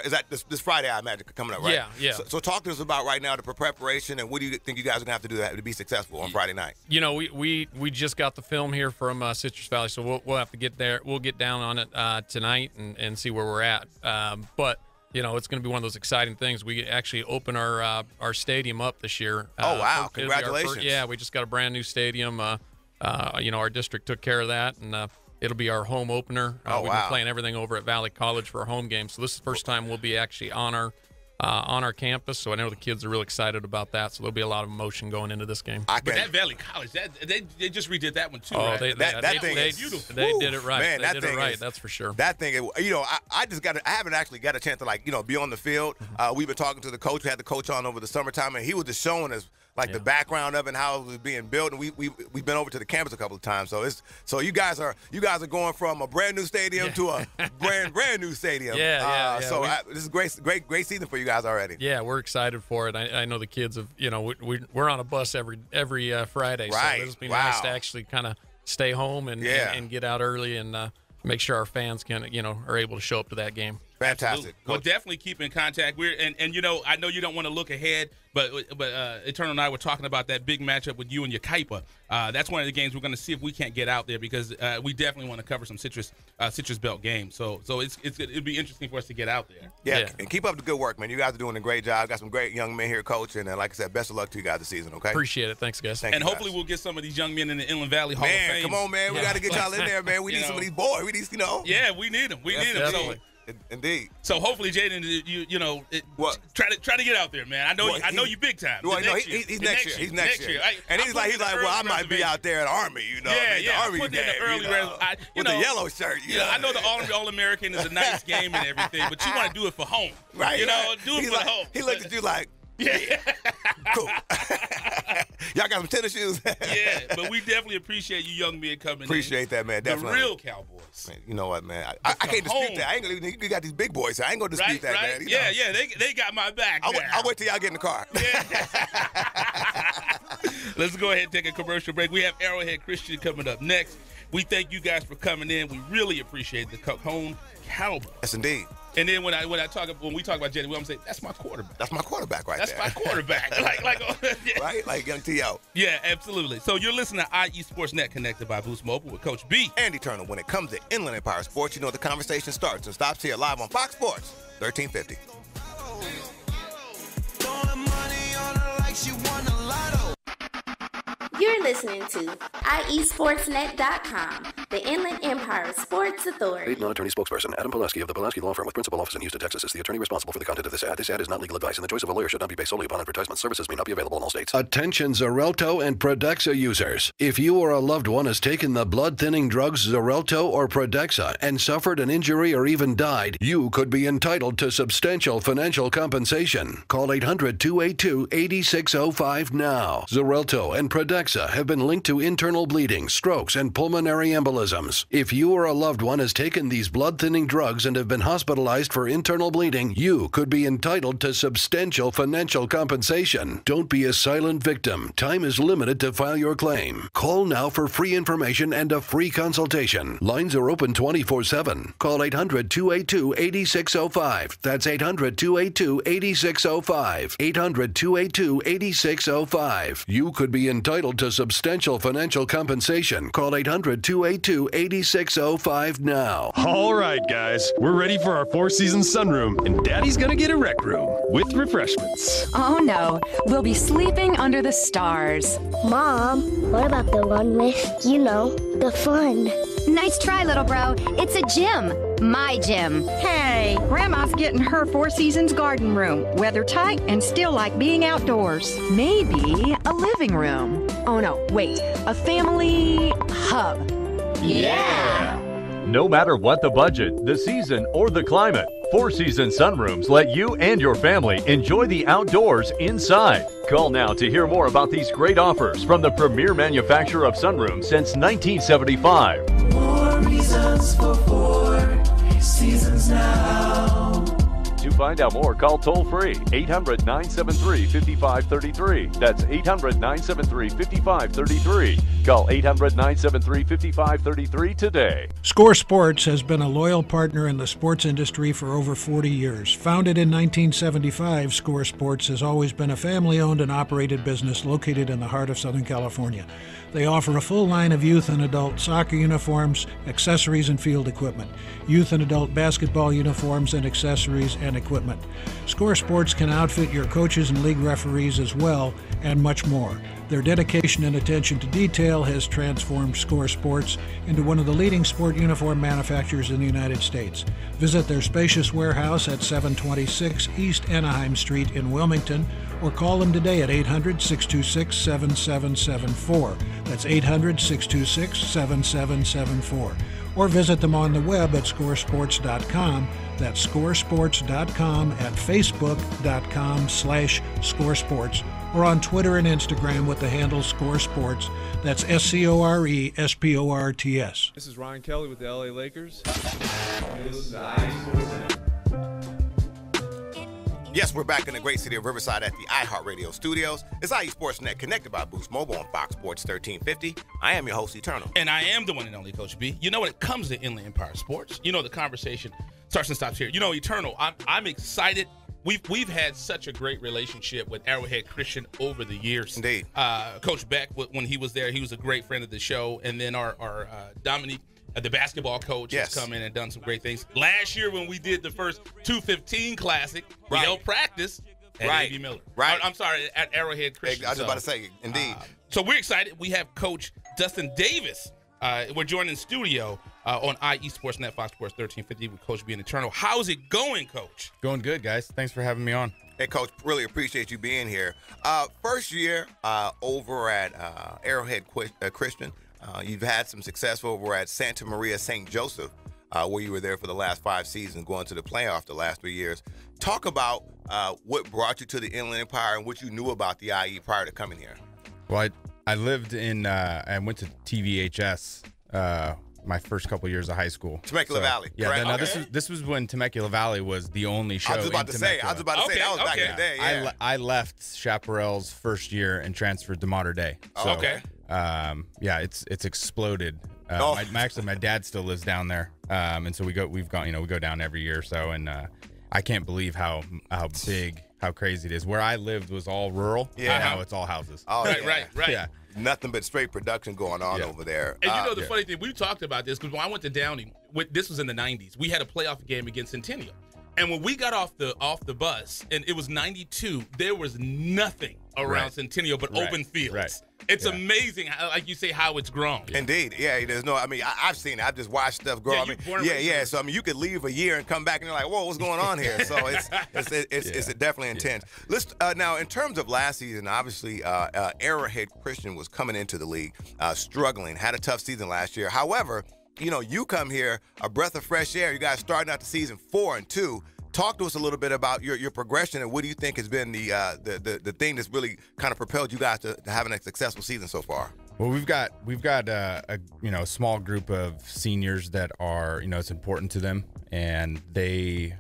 is that this Friday, I imagine, coming up, right? Yeah. So talk to us about right now the preparation, and what do you think you guys are going to have to do to be successful on Friday night? You know, we just got the film here from Citrus Valley, so we'll have to get there. We'll get down on it tonight and see where we're at. But you know, it's going to be one of those exciting things. We actually open our stadium up this year. Oh wow! Congratulations! We just got a brand new stadium. You know, our district took care of that, and it'll be our home opener. We've been playing everything over at Valley College for our home game, so this is the first time we'll be actually on our campus. So I know the kids are real excited about that. So there'll be a lot of emotion going into this game. But that Valley College, they just redid that one too. Oh, right? that thing is beautiful. They did it right. Man, they did it right. That's for sure. That thing, you know, I haven't actually got a chance to be on the field. We've been talking to the coach. We had the coach on over the summertime, and he was just showing us the background of it and how it was being built. And we've been over to the campus a couple of times. So you guys are going from a brand new stadium to a brand new stadium. So this is great season for you guys already. Yeah, we're excited for it. I know the kids have, you know, we're on a bus every Friday. Right. So it'll be nice to actually kind of stay home and get out early and make sure our fans are able to show up to that game. Fantastic. We'll definitely keep in contact. And you know, I know you don't want to look ahead, but Eternal and I were talking about that big matchup with you and your Kaipa. That's one of the games we're going to see if we can't get out there, because we definitely want to cover some Citrus Belt games. So it'll be interesting for us to get out there. Yeah, and keep up the good work, man. You guys are doing a great job. Got some great young men here coaching, and like I said, best of luck to you guys this season. Okay. Appreciate it. Thanks, guys. And hopefully we'll get some of these young men in the Inland Valley Hall of Fame. Come on, man. We got to get y'all in there, man. We need some of these boys. We need, Yeah, we need them. We need them. Definitely. Indeed. So hopefully, Jaden, try to get out there, man. I know you big time. Well, he's next year. He's next year. And he's like, well, I might be out there at Army, the Army game, with the yellow shirt. I know the All-American is a nice game and everything, but you want to do it for home, right? Do it for home. He looked at you like, yeah. Cool. Y'all got some tennis shoes? Yeah, but we definitely appreciate you young men coming Appreciate that, man. Definitely. The real Cowboys. Man, you know what, man? I can't dispute that. I ain't gonna, you got these big boys. I ain't going to dispute that, man. Yeah, they got my back. I'll wait till y'all get in the car. Let's go ahead and take a commercial break. We have Arrowhead Christian coming up next. We thank you guys for coming in. We really appreciate the Cajon Cowboys. Yes, indeed. And then when we talk about Jedi, we say that's my quarterback. That's my quarterback right there. That's my quarterback. Right, like young T.O. Yeah, absolutely. So you're listening to IE Sports Net, connected by Boost Mobile with Coach B and Eternal. When it comes to Inland Empire Sports, the conversation starts and stops here live on Fox Sports 1350. You're listening to IESportsNet.com, the Inland Empire Sports Authority. Paid non-attorney spokesperson Adam Pulaski of the Pulaski Law Firm with principal office in Houston, Texas is the attorney responsible for the content of this ad. This ad is not legal advice, and the choice of a lawyer should not be based solely upon advertisement. Services may not be available in all states. Attention Xarelto and Pradaxa users. If you or a loved one has taken the blood-thinning drugs Xarelto or Pradaxa and suffered an injury or even died, you could be entitled to substantial financial compensation. Call 800-282-8605 now. Xarelto and Pradaxa have been linked to internal bleeding, strokes, and pulmonary embolisms. If you or a loved one has taken these blood-thinning drugs and have been hospitalized for internal bleeding, you could be entitled to substantial financial compensation. Don't be a silent victim. Time is limited to file your claim. Call now for free information and a free consultation. Lines are open 24/7. Call 800-282-8605. That's 800-282-8605. 800-282-8605. You could be entitled to substantial financial compensation. Call 800-282-8605 now. All right, guys, we're ready for our four-season sunroom, and Daddy's gonna get a rec room with refreshments. Oh no, we'll be sleeping under the stars. Mom, what about the one with, the fun? Nice try, little bro. It's a gym. My gym. Hey, Grandma's getting her Four Seasons garden room. Weather tight and still like being outdoors. Maybe a living room. Oh no, wait, a family hub. Yeah! No matter what the budget, the season, or the climate, Four Seasons Sunrooms let you and your family enjoy the outdoors inside. Call now to hear more about these great offers from the premier manufacturer of sunrooms since 1975. More reasons for 4 Seasons now. To find out more, call toll-free 800-973-5533. That's 800-973-5533. Call 800-973-5533 today. Score Sports has been a loyal partner in the sports industry for over 40 years. Founded in 1975, Score Sports has always been a family-owned and operated business located in the heart of Southern California. They offer a full line of youth and adult soccer uniforms, accessories, and field equipment, youth and adult basketball uniforms and accessories and equipment. Score Sports can outfit your coaches and league referees as well, and much more. Their dedication and attention to detail has transformed Score Sports into one of the leading sport uniform manufacturers in the United States. Visit their spacious warehouse at 726 East Anaheim Street in Wilmington, or call them today at 800-626-7774. That's 800-626-7774. Or visit them on the web at scoresports.com. That's scoresports.com, at facebook.com/scoresports, or on Twitter and Instagram with the handle ScoreSports. That's ScoreSports. This is Ryan Kelly with the LA Lakers. This is IE Sports Net. Yes, we're back in the great city of Riverside at the iHeartRadio studios. It's IE Sportsnet, connected by Boost Mobile on Fox Sports 1350. I am your host, Eternal. And I am the one and only Coach B. You know, when it comes to Inland Empire Sports, you know the conversation starts and stops here. You know, Eternal, I'm excited. We've had such a great relationship with Arrowhead Christian over the years. Indeed. Coach Beck, when he was there, he was a great friend of the show. And then our Dominique, the basketball coach, has come in and done some great things. Last year when we did the first 215 Classic, we held practice at A.B. Miller. I'm sorry, at Arrowhead Christian. I was about to say, indeed. So we're excited. We have Coach Dustin Davis. We're joined in studio on IE Sportsnet, Fox Sports 1350 with Coach B and Eternal. How's it going, Coach? Going good, guys. Thanks for having me on. Hey, Coach, really appreciate you being here. First year over at Arrowhead Christian. You've had some success over at Santa Maria St. Joseph, where you were there for the last 5 seasons, going to the playoff the last 3 years. Talk about what brought you to the Inland Empire and what you knew about the IE prior to coming here. Well, I lived in, I went to TVHS my first couple years of high school. Temecula Valley. Yeah, correct? this was when Temecula Valley was the only show. I was about to say that was back in the day. Yeah. I left Chaparral's first year and transferred to Mater Dei. So, yeah, it's exploded. My dad still lives down there, and so we go down every year or so, and I can't believe how big, how crazy it is. Where I lived was all rural, and now it's all houses. Oh, right. Yeah. Nothing but straight production going on over there. And you know the funny thing, we talked about this because when I went to Downey, this was in the 90s. We had a playoff game against Centennial. And when we got off the bus, and it was 92, there was nothing around Centennial but open fields. Right. It's amazing, like you say, how it's grown. Indeed. Yeah, there's no, I've seen it. I've just watched stuff grow. So, you could leave a year and come back and you're like, whoa, what's going on here? So it's definitely intense. Let's now, in terms of last season, obviously, Arrowhead Christian was coming into the league, struggling, had a tough season last year. However, you come here, a breath of fresh air. You guys starting out the season 4-2. Talk to us a little bit about your progression and what do you think has been the thing that's really kind of propelled you guys to having a successful season so far? Well, we've got a small group of seniors that are it's important to them, and they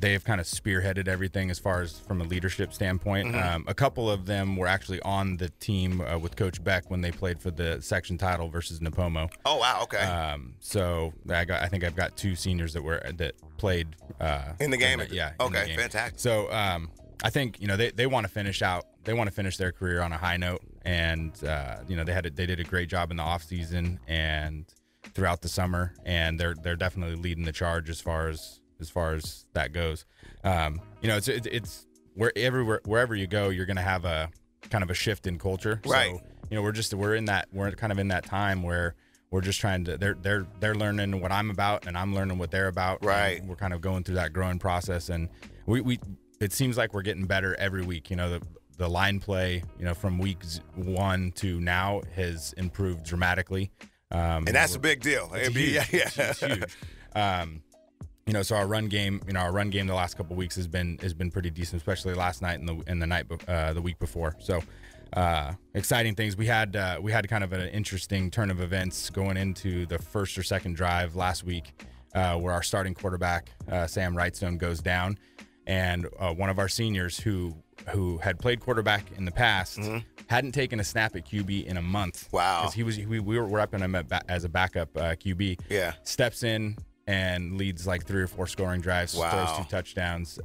have kind of spearheaded everything as far as from a leadership standpoint. Mm-hmm. A couple of them were actually on the team with Coach Beck when they played for the section title versus Napomo. Oh wow, okay. So I think I've got 2 seniors that played in the game. Okay, in the game. Fantastic. So I think they want to finish out. They want to finish their career on a high note, and they did a great job in the off season and throughout the summer, and they're definitely leading the charge as far as that goes. It's wherever you go, you're going to have a kind of a shift in culture. Right. So, we're kind of in that time where we're just trying to. They're learning what I'm about, and I'm learning what they're about. Right. We're kind of going through that growing process, and we it seems like we're getting better every week. The line play, from week 1 to now has improved dramatically. And that's a big deal. It's huge. It's huge. So our run game, the last couple of weeks has been pretty decent, especially last night and the week before. So exciting things. We had kind of an interesting turn of events going into the first or second drive last week, where our starting quarterback Sam Wrightstone goes down, and one of our seniors who had played quarterback in the past hadn't taken a snap at QB in a month. Wow. Because we were repping him as a backup QB. Yeah. Steps in and leads like 3 or 4 scoring drives. Wow. Throws 2 touchdowns.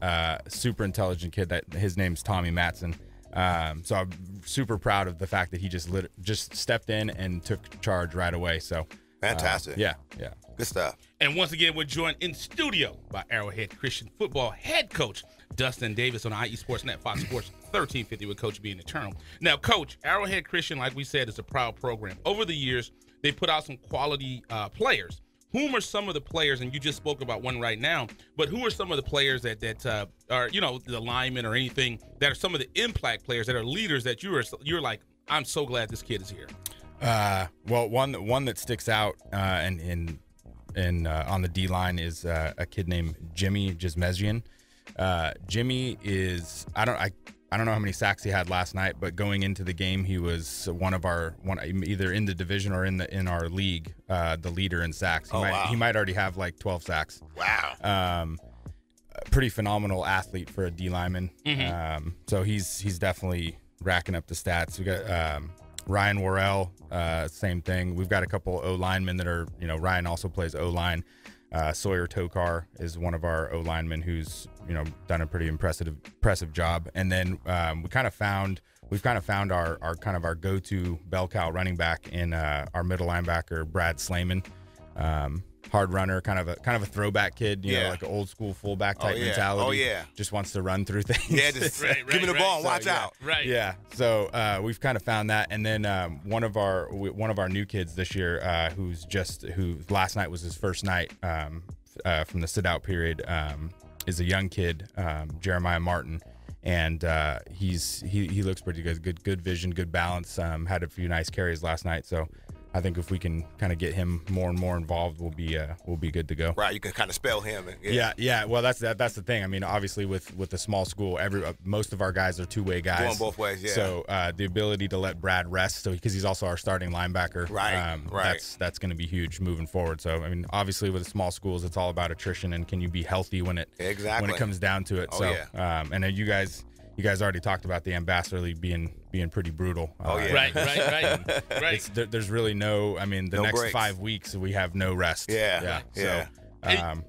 Super intelligent kid. That his name's Tommy Matson. So I'm super proud of the fact that he just stepped in and took charge right away. So fantastic. Yeah. Good stuff. And once again, we're joined in studio by Arrowhead Christian football head coach Dustin Davis on IE Sportsnet, Fox Sports 1350 with Coach being eternal. Now, Coach, Arrowhead Christian, like we said, is a proud program. Over the years, they put out some quality players. Whom are some of the players, and you just spoke about one right now, but who are some of the players that are, the linemen or anything, that are some of the impact players that are leaders that you're like, I'm so glad this kid is here? Well, one that sticks out and on the D line is a kid named Jimmy Jizmezian. Jimmy is I don't know how many sacks he had last night, but going into the game, he was one either in the division or in our league, the leader in sacks. He might already have like 12 sacks. Wow. Pretty phenomenal athlete for a D lineman. Mm-hmm. So he's definitely racking up the stats. We got Ryan Worrell, same thing. We've got a couple O linemen that are, Ryan also plays O line. Sawyer Tokar is one of our O linemen who's done a pretty impressive job. And then we've kind of found our go-to bell cow running back in our middle linebacker Brad Slayman. Hard runner, kind of a throwback kid, like an old school fullback type mentality. Oh yeah, just wants to run through things. Yeah, just give me the ball and watch out. Right. Yeah. So we've kind of found that, and then one of our new kids this year, who last night was his first night from the sit out period, is a young kid, Jeremiah Martin, and he looks pretty good. Good vision, good balance. Had a few nice carries last night, so I think if we can kind of get him more and more involved, we'll be good to go. Right, you can kind of spell him. Yeah. Well, that's the thing. I mean, obviously with the small school, most of our guys are two-way guys. Going both ways, yeah. So the ability to let Brad rest, because he's also our starting linebacker. Right. That's going to be huge moving forward. So I mean, obviously with the small schools, it's all about attrition and can you be healthy when it comes down to it. And then you guys already talked about the Ambassador League being pretty brutal. Right. There's really no. I mean, the next breaks. 5 weeks we have no rest. Yeah. So. And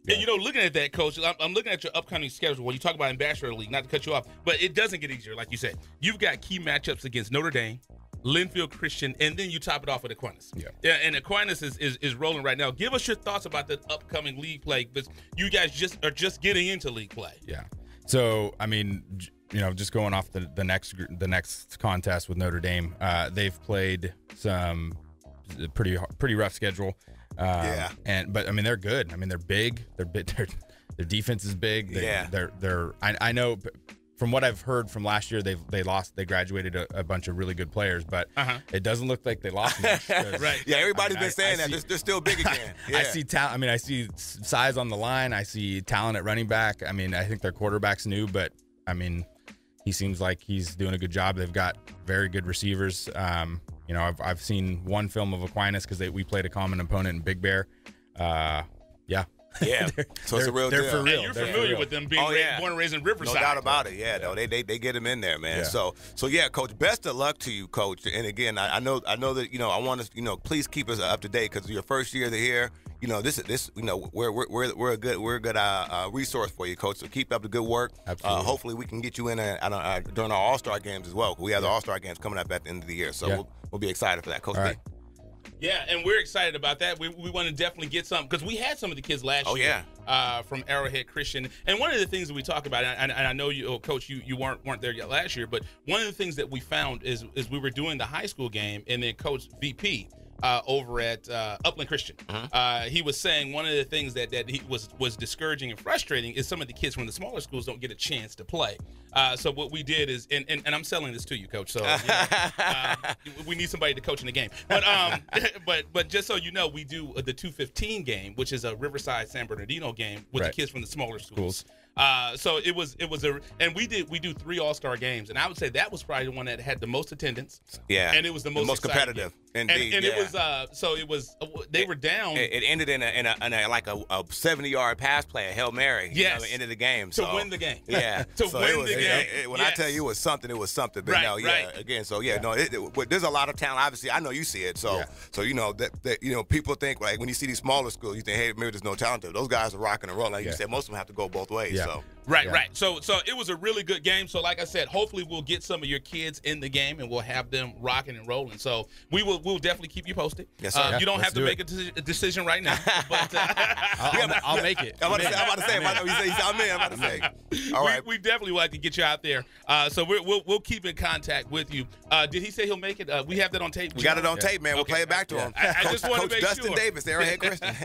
looking at that, Coach, I'm looking at your upcoming schedule when you talk about Ambassador League, not to cut you off, but it doesn't get easier, like you said. You've got key matchups against Notre Dame, Linfield Christian, and then you top it off with Aquinas. Yeah, and Aquinas is rolling right now. Give us your thoughts about the upcoming league play, because you guys are just getting into league play. Yeah. So, I mean, just going off the next contest with Notre Dame, they've played some pretty rough schedule. But I mean, they're good. I mean, they're big. Their defense is big. I know from what I've heard from last year, they graduated a bunch of really good players, but it doesn't look like they lost much. Right. Yeah, everybody's been saying that. They're still big again. Yeah. I see talent. I mean, I see size on the line. I see talent at running back. I mean, I think their quarterback's new, but I mean, he seems like he's doing a good job. They've got very good receivers. I've seen one film of Aquinas because we played a common opponent in Big Bear. Yeah. So it's a real they're deal. for real. And you're familiar with them being born and raised in Riverside. No doubt about it. Yeah, though they get them in there, man. Yeah. So yeah, Coach. Best of luck to you, Coach. And again, I know that I want to please keep us up to date because your first year here. This we're a good resource for you, Coach. So keep up the good work. Absolutely. Hopefully we can get you in during our All-Star games as well. We have the All-Star games coming up at the end of the year, so we'll be excited for that, Coach. Right. Yeah, and we're excited about that. We want to definitely get some, because we had some of the kids last year from Arrowhead Christian. And one of the things that we talk about, and I know you, Coach, you weren't there yet last year, but one of the things that we found is we were doing the high school game, and then Coach VP over at Upland Christian. He was saying one of the things that he was discouraging and frustrating is some of the kids from the smaller schools don't get a chance to play. So what we did is, and I'm selling this to you, Coach. So we need somebody to coach in the game. But just so you know, we do the 215 game, which is a Riverside San Bernardino game with the kids from the smaller schools. So it was and we do 3 All-Star games, and I would say that was probably the one that had the most attendance. Yeah, and it was the most competitive. Indeed, and it was they were down. It ended in a like a 70-yard pass play, a Hail Mary. Yes, at the end of the game to win the game. Yeah, to win the game. When I tell you it was something. But again, so there's a lot of talent. Obviously, I know you see it. So you know that people think like when you see these smaller schools, you think, hey, maybe there's no talent there. Those guys are rocking and rolling. Like you said, most of them have to go both ways. Yeah. So. Right. So it was a really good game. So like I said, hopefully we'll get some of your kids in the game and we'll have them rocking and rolling. So we'll definitely keep you posted. Yes, sir. You don't have to make a decision right now, but I'll make it. I'm about to say. All right. We definitely would like to get you out there. So we'll keep in contact with you. Did he say he'll make it? We have that on tape. We got it on tape, man. We'll play it back to him. I just want to make Dustin sure. Davis, Arrowhead Christian.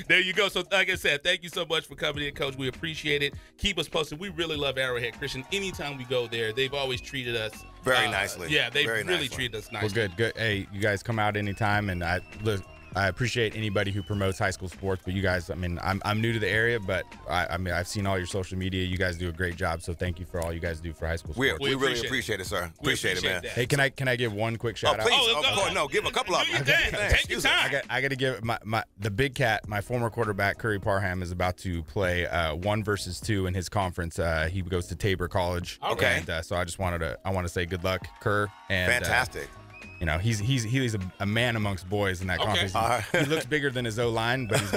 There you go. So like I said, thank you so much for coming in, Coach. We appreciate it. Keep us posted. We really love Arrowhead Christian. Anytime we go there, they've always treated us very nicely. Yeah, they really treated us nicely. Well, good. Hey, you guys come out anytime, and I appreciate anybody who promotes high school sports. But you guys, I mean, I'm new to the area, but I've seen all your social media. You guys do a great job. So thank you for all you guys do for high school sports. We really appreciate it, sir. Appreciate it, man. Hey, can I give one quick shout out? Please, of course. No, give a couple of them. Take your time. I got to give the Big Cat, my former quarterback Curry Parham, is about to play 1 versus 2 in his conference. He goes to Tabor College. Okay. And so I want to say good luck, Kerr. And fantastic. You know, he's a man amongst boys in that conference. He looks bigger than his O-line, but he's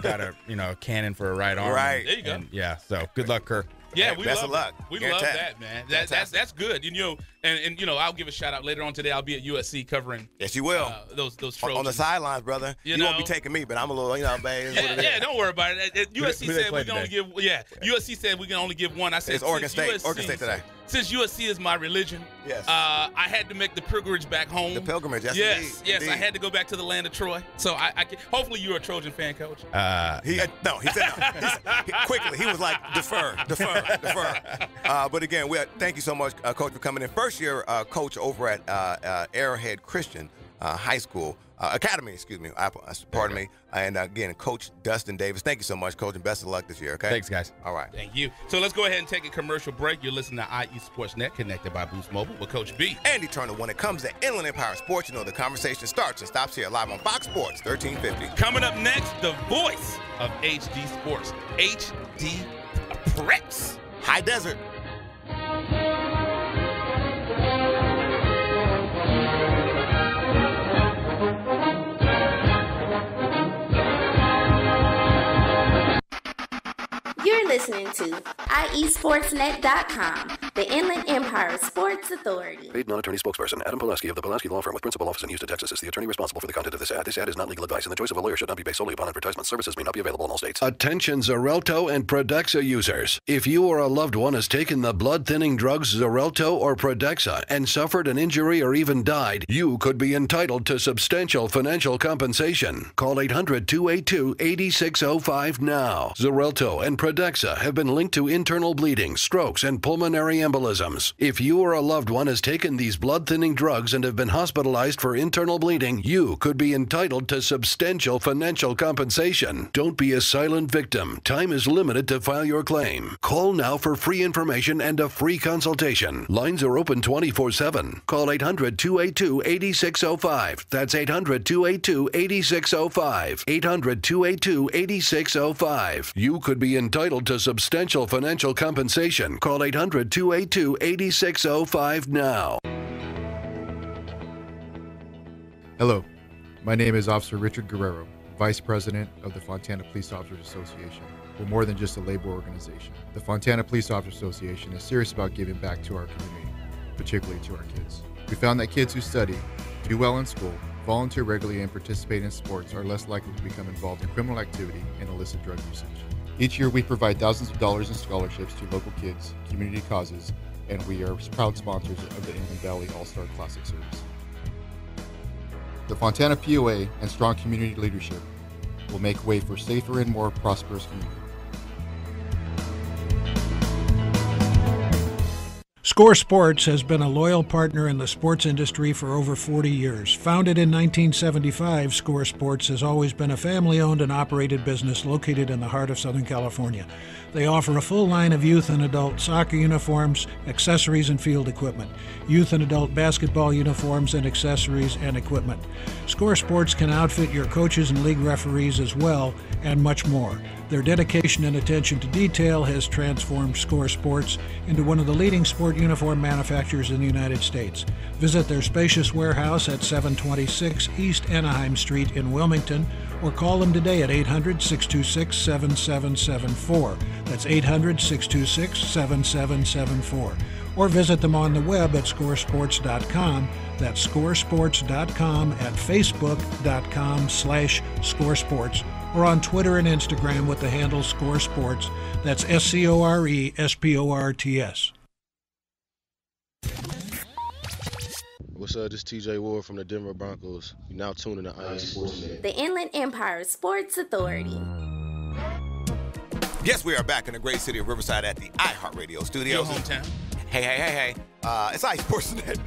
got a cannon for a right arm. Right. There you go. Yeah. So good luck, Kerr. Yeah, best of luck. We love that, man. That's good. And I'll give a shout out later on today. I'll be at USC covering. Yes, you will. Those Trojans on the sidelines, brother. You won't be taking me, but I'm a little, babe. Yeah, don't worry about it. USC said we can only give. Yeah, USC said we can only give one. I said it's Oregon State. Oregon State today. Since USC is my religion, yes, I had to make the pilgrimage back home. The pilgrimage, yes, indeed. I had to go back to the land of Troy. So I can, hopefully you're a Trojan fan, Coach. He said no. Quickly, he was like defer. But again, thank you so much, Coach, for coming in. First year coach over at Arrowhead Christian High School. Academy, excuse me. Pardon me. And again, Coach Dustin Davis. Thank you so much, Coach, and best of luck this year, okay? Thanks, guys. All right. Thank you. So let's go ahead and take a commercial break. You're listening to IE Sports Net, connected by Boost Mobile with Coach B. Andy Turner. When it comes to Inland Empire Sports, the conversation starts and stops here live on Fox Sports 1350. Coming up next, the voice of HD Sports, HD Preps. High Desert. You're listening to IESportsNet.com, the Inland Empire Sports Authority. Paid non-attorney spokesperson Adam Pulaski of the Pulaski Law Firm with principal office in Houston, Texas is the attorney responsible for the content of this ad. This ad is not legal advice, and the choice of a lawyer should not be based solely upon advertisement. Services may not be available in all states. Attention Xarelto and Pradaxa users. If you or a loved one has taken the blood-thinning drugs Xarelto or Pradaxa and suffered an injury or even died, you could be entitled to substantial financial compensation. Call 800-282-8605 now. Xarelto and Pradaxa have been linked to internal bleeding, strokes, and pulmonary embolisms. If you or a loved one has taken these blood-thinning drugs and have been hospitalized for internal bleeding, you could be entitled to substantial financial compensation. Don't be a silent victim. Time is limited to file your claim. Call now for free information and a free consultation. Lines are open 24/7. Call 800-282-8605. That's 800-282-8605. 800-282-8605. You could be entitled to substantial financial compensation. Call 800-282-8605 now. Hello, my name is Officer Richard Guerrero, Vice President of the Fontana Police Officers Association. We're more than just a labor organization. The Fontana Police Officers Association is serious about giving back to our community, particularly to our kids. We found that kids who study, do well in school, volunteer regularly, and participate in sports are less likely to become involved in criminal activity and illicit drug usage. Each year we provide thousands of dollars in scholarships to local kids, community causes, and we are proud sponsors of the Inland Valley All-Star Classic Series. The Fontana POA and strong community leadership will make way for safer and more prosperous community. Score Sports has been a loyal partner in the sports industry for over 40 years. Founded in 1975, Score Sports has always been a family-owned and operated business located in the heart of Southern California. They offer a full line of youth and adult soccer uniforms, accessories, and field equipment, youth and adult basketball uniforms and accessories and equipment. Score Sports can outfit your coaches and league referees as well, and much more. Their dedication and attention to detail has transformed Score Sports into one of the leading sport uniform manufacturers in the United States. Visit their spacious warehouse at 726 East Anaheim Street in Wilmington, or call them today at 800-626-7774. That's 800-626-7774. Or visit them on the web at scoresports.com. That's scoresports.com, at facebook.com/scoresports, or on Twitter and Instagram with the handle Score Sports. That's SCORESPORTS. What's up? This is TJ Ward from the Denver Broncos. You're now tuning to IE Sports Net. The Inland Empire Sports Authority. Yes, we are back in the great city of Riverside at the iHeartRadio studios. Your hometown. Hey. It's IE Sports Net.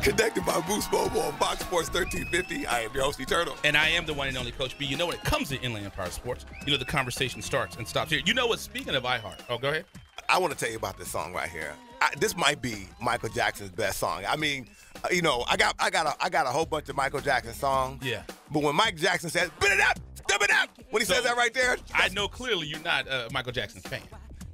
Connected by Boost Mobile on Fox Sports 1350. I am your host, Eternal. And I am the one and only Coach B. You know, when it comes to Inland Empire Sports, you know, the conversation starts and stops here. You know what? Speaking of iHeart, go ahead. I want to tell you about this song right here. This might be Michael Jackson's best song. I mean, you know, I got a whole bunch of Michael Jackson songs. Yeah. But when Mike Jackson says, "Spit it out, step it out," when he says that right there, I know clearly you're not a Michael Jackson fan,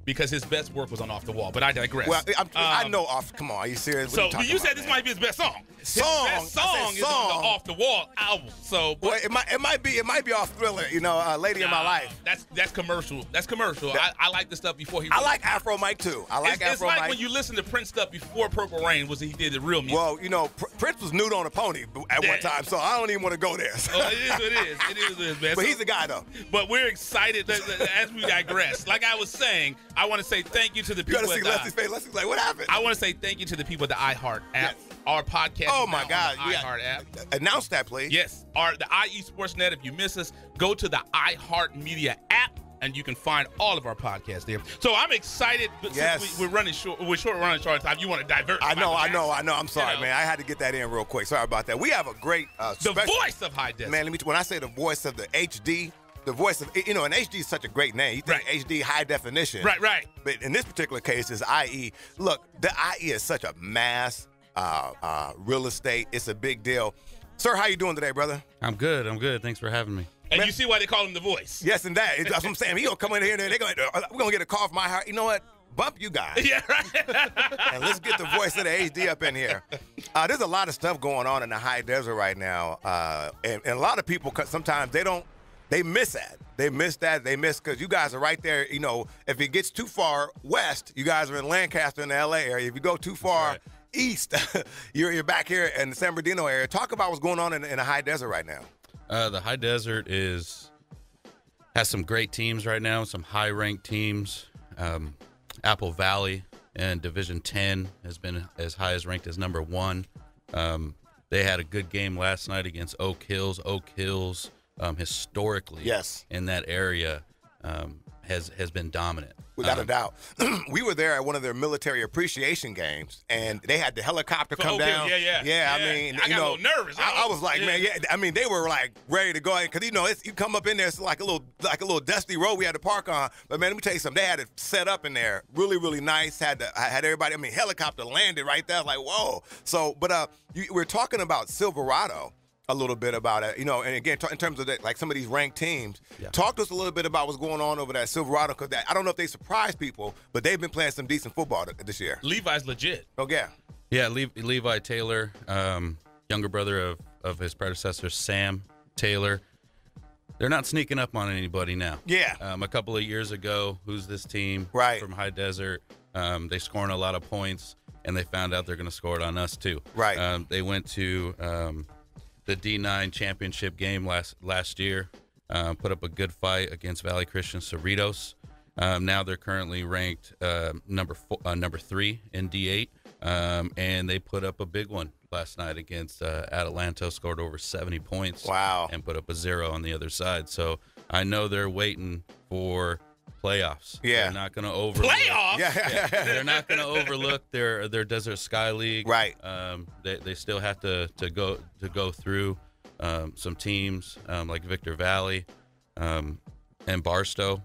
because his best work was on Off the Wall, but I digress. Well, I know Off. Come on, are you serious? So you said this might be his best song. His best song is on the Off the Wall album. So, well, it might be off Thriller. You know, Lady in My Life. That's commercial. That's commercial. I like the stuff before he. I like Afro Mike too. It's like when you listen to Prince stuff before Purple Rain he did the real music. Well, you know, Prince was nude on a pony at one time, so I don't even want to go there. So. It is what it is. It is what it is, man. But he's the guy though. But we're excited as we digress. Like I was saying, I want to say thank you to the people. You gotta see Leslie's face. Leslie's like, what happened? I want to say thank you to the people at the iHeart app. Yes. Our podcast. Oh my God! iHeart app. Announce that, please. Yes. The IE Sports Net. If you miss us, go to the iHeart Media app, and you can find all of our podcasts there. So I'm excited. But since we're running short. We're running short of time. You want to divert? I know. I'm sorry, man. I had to get that in real quick. Sorry about that. We have a great the voice of High Desert. Man, when I say the voice of the HD. The voice of, you know, and HD is such a great name. You think HD, high definition. Right. But in this particular case, is IE. Look, the IE is such a mass real estate. It's a big deal. Sir, how you doing today, brother? I'm good. Thanks for having me. And you see why they call him the voice. Yes, and that's what I'm saying. He gonna come in here and we're gonna get a call from my heart. You know what? Bump you guys. Yeah, right. And let's get the voice of the HD up in here. There's a lot of stuff going on in the high desert right now, and a lot of people sometimes they miss that. They miss because you guys are right there. You know, if it gets too far west, you guys are in Lancaster in the LA area. If you go too far east, you're back here in the San Bernardino area. Talk about what's going on in the high desert right now. The high desert has some great teams right now, some high-ranked teams. Apple Valley in Division 10 has been as high as ranked as number 1. They had a good game last night against Oak Hills. Oak Hills, historically, in that area, has been dominant. Without a doubt. We were there at one of their military appreciation games, and they had the helicopter come down. Yeah. I mean, I got a little nervous. I was like, man, I mean, they were like ready to go because you come up in there, it's like a little dusty road we had to park on. But man, let me tell you something. They had it set up in there, really, really nice. Had everybody. I mean, helicopter landed right there. I was like, whoa. So, but we're talking about Silverado. A little bit about it, you know, and again, in terms of like some of these ranked teams, talk to us a little bit about what's going on over there at Silverado, because I don't know if they surprise people, but they've been playing some decent football this year. Levi's legit. Oh, yeah. Yeah, Levi Taylor, younger brother of his predecessor, Sam Taylor. They're not sneaking up on anybody now. Yeah. A couple of years ago, who's this team from High Desert? They scoring a lot of points, and they found out they're going to score it on us too. Right. They went to the D9 championship game last year, put up a good fight against Valley Christian Cerritos. Now they're currently ranked number 3 in D8. And they put up a big one last night against Atalanta, scored over 70 points. Wow. And put up a 0 on the other side. So I know they're waiting for playoffs. Yeah. They're not going to overlook. Playoffs? Yeah. They're not going to overlook their Desert Sky League. Right. They still have to go through some teams like Victor Valley and Barstow.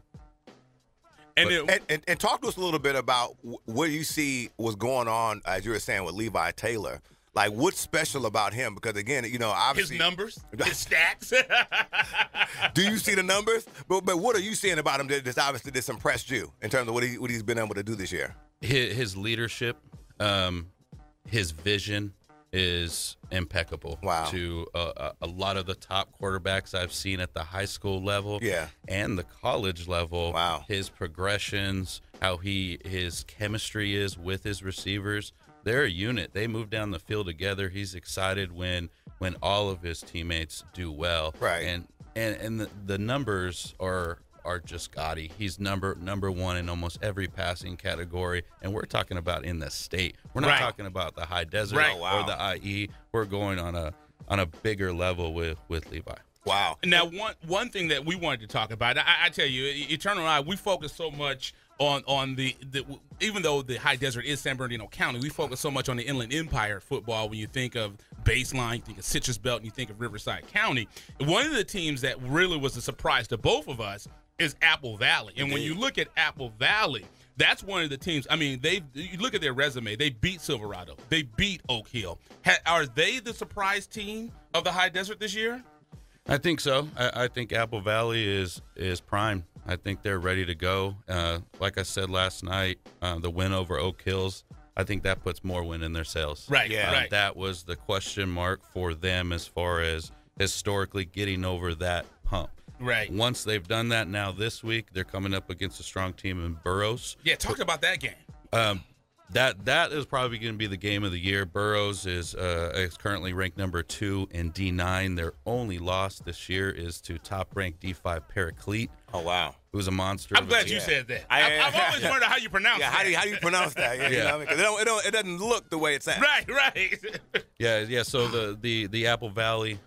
And talk to us a little bit about what you see was going on, as you were saying, with Levi Taylor. Like, what's special about him? Because, again, obviously. His numbers, his stats. Do you see the numbers? But what are you seeing about him that's obviously that's impressed you in terms of what he's been able to do this year? His leadership, his vision is impeccable. Wow. To a lot of the top quarterbacks I've seen at the high school level, and the college level. Wow. His progressions, how his chemistry is with his receivers. They're a unit. They move down the field together. He's excited when all of his teammates do well. Right. And the numbers are just gaudy. He's number one in almost every passing category, and we're talking about in the state. We're not talking about the high desert or the IE. We're going on a bigger level with Levi. Wow. Now, one thing that we wanted to talk about, I tell you, Eternal and I, we focus so much on the even though the high desert is San Bernardino County, we focus so much on the Inland Empire football. When you think of Baseline, you think of Citrus Belt, and you think of Riverside County. One of the teams that really was a surprise to both of us is Apple Valley. And when you look at Apple Valley, that's one of the teams. I mean, you look at their resume. They beat Silverado. They beat Oak Hill. Are they the surprise team of the high desert this year? I think so. I think Apple Valley is prime. I think they're ready to go. Like I said last night, the win over Oak Hills, I think that puts more wind in their sails. Right, right. That was the question mark for them as far as historically getting over that hump. Right. Once they've done that, now this week, they're coming up against a strong team in Burroughs. Yeah, talk about that game. That is probably going to be the game of the year. Burroughs is currently ranked number 2 in D9. Their only loss this year is to top-ranked D5 Paraclete. Oh, wow. Who's a monster. I'm glad you said that. I've always wondered how you pronounce that. How do you pronounce that? Yeah. You know what I mean? 'Cause it doesn't look the way it sounds. Right. Yeah. So the Apple Valley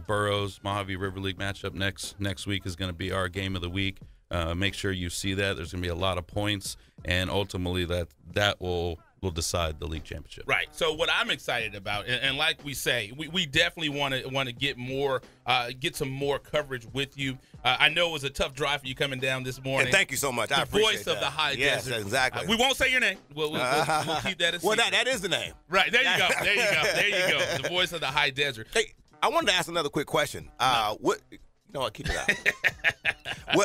Burroughs Mojave River League matchup next week is going to be our game of the week. Make sure you see that. There's going to be a lot of points, and ultimately that will decide the league championship. Right. So what I'm excited about, and like we say, we definitely want to get get some more coverage with you. I know it was a tough drive for you coming down this morning. And thank you so much. I appreciate the voice of the high desert. desert. Yes, exactly. We won't say your name. We'll keep that a secret. Well, that is the name. Right. There you go. There you go. The voice of the high desert. Hey, I wanted to ask another quick question. What? No, I keep it out.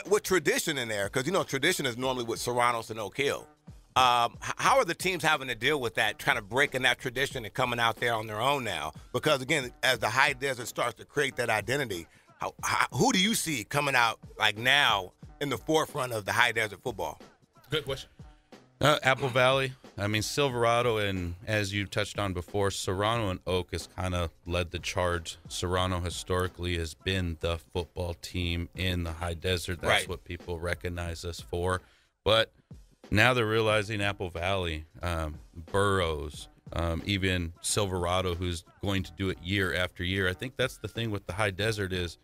what tradition in there? Because tradition is normally with Serranos and Oak Hill. How are the teams having to deal with that, trying to breaking that tradition and coming out there on their own now? Because again, as the high desert starts to create that identity, who do you see coming out like now in the forefront of the high desert football? Good question. Apple Valley. I mean, Silverado, and as you touched on before, Serrano and Oak has kind of led the charge. Serrano historically has been the football team in the high desert. That's what people recognize us for. But now they're realizing Apple Valley, Burroughs, even Silverado, who's going to do it year after year. I think that's the thing with the high desert is,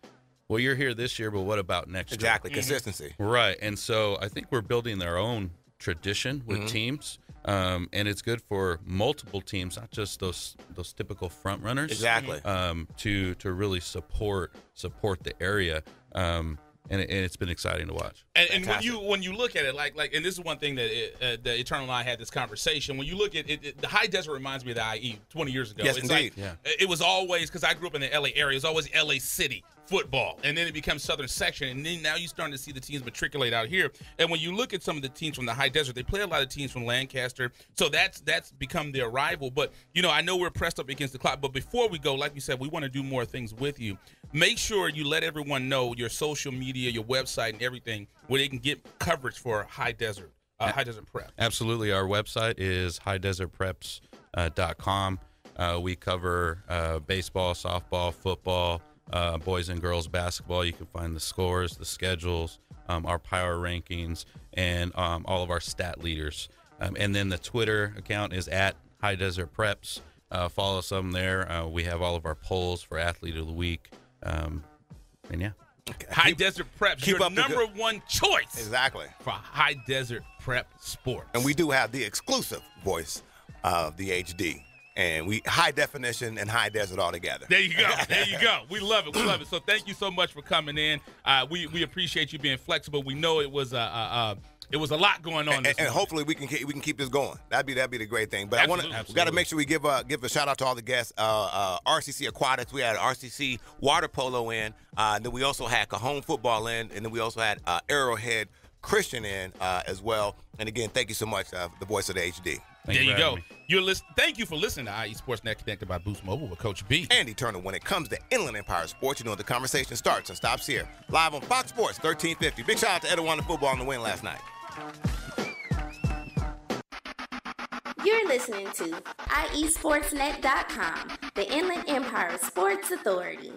well, you're here this year, but what about next year? Exactly, consistency. Right, and so I think we're building their own tradition with teams. And it's good for multiple teams, not just those typical front runners. Exactly. To really support the area, and it's been exciting to watch. And when you look at it, like, and this is one thing that the Eternal and I had this conversation. When you look at it, the high desert reminds me of the IE 20 years ago. Yes, it's indeed. It was always, because I grew up in the LA area, it was always LA City football, and then it becomes Southern Section, and then now you're starting to see the teams matriculate out here. And when you look at some of the teams from the high desert, they play a lot of teams from Lancaster, so that's become their rival. But I know we're pressed up against the clock, but before we go, like we said, we want to do more things with you. Make sure you let everyone know your social media, your website, and everything where they can get coverage for high desert prep. Absolutely. Our website is highdesertpreps.com. We cover baseball, softball, football, boys and girls basketball. You can find the scores, the schedules, our power rankings, and all of our stat leaders. And then the Twitter account is at High Desert Preps. Follow some there. We have all of our polls for Athlete of the Week. And yeah. High Desert Preps, your number one choice. Exactly. For High Desert Prep Sports. And we do have the exclusive voice of the HD. And we high definition and high desert all together. There you go. There you go. We love it. We love it. So thank you so much for coming in. We appreciate you being flexible. We know it was a lot going on. And hopefully we can keep this going. That'd be the great thing. But we got to make sure we give a shout out to all the guests. RCC Aquatics. We had RCC Water Polo in. And then we also had Cajon Football in. And then we also had Arrowhead Christian in as well. And again, thank you so much, the voice of the HD. There you go. Thank you for listening to IE Sportsnet connected by Boost Mobile with Coach B. Andy Turner. When it comes to Inland Empire Sports, you know the conversation starts and stops here. Live on Fox Sports 1350. Big shout out to Edwin the football on the win last night. You're listening to IESportsNet.com, the Inland Empire Sports Authority.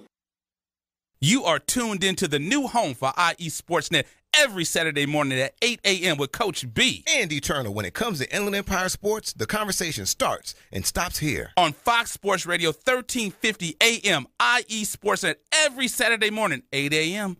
You are tuned into the new home for IE Sportsnet every Saturday morning at 8 a.m. with Coach B. Andy Turner. When it comes to Inland Empire Sports, the conversation starts and stops here. On Fox Sports Radio 1350 a.m. IE Sportsnet every Saturday morning, 8 a.m.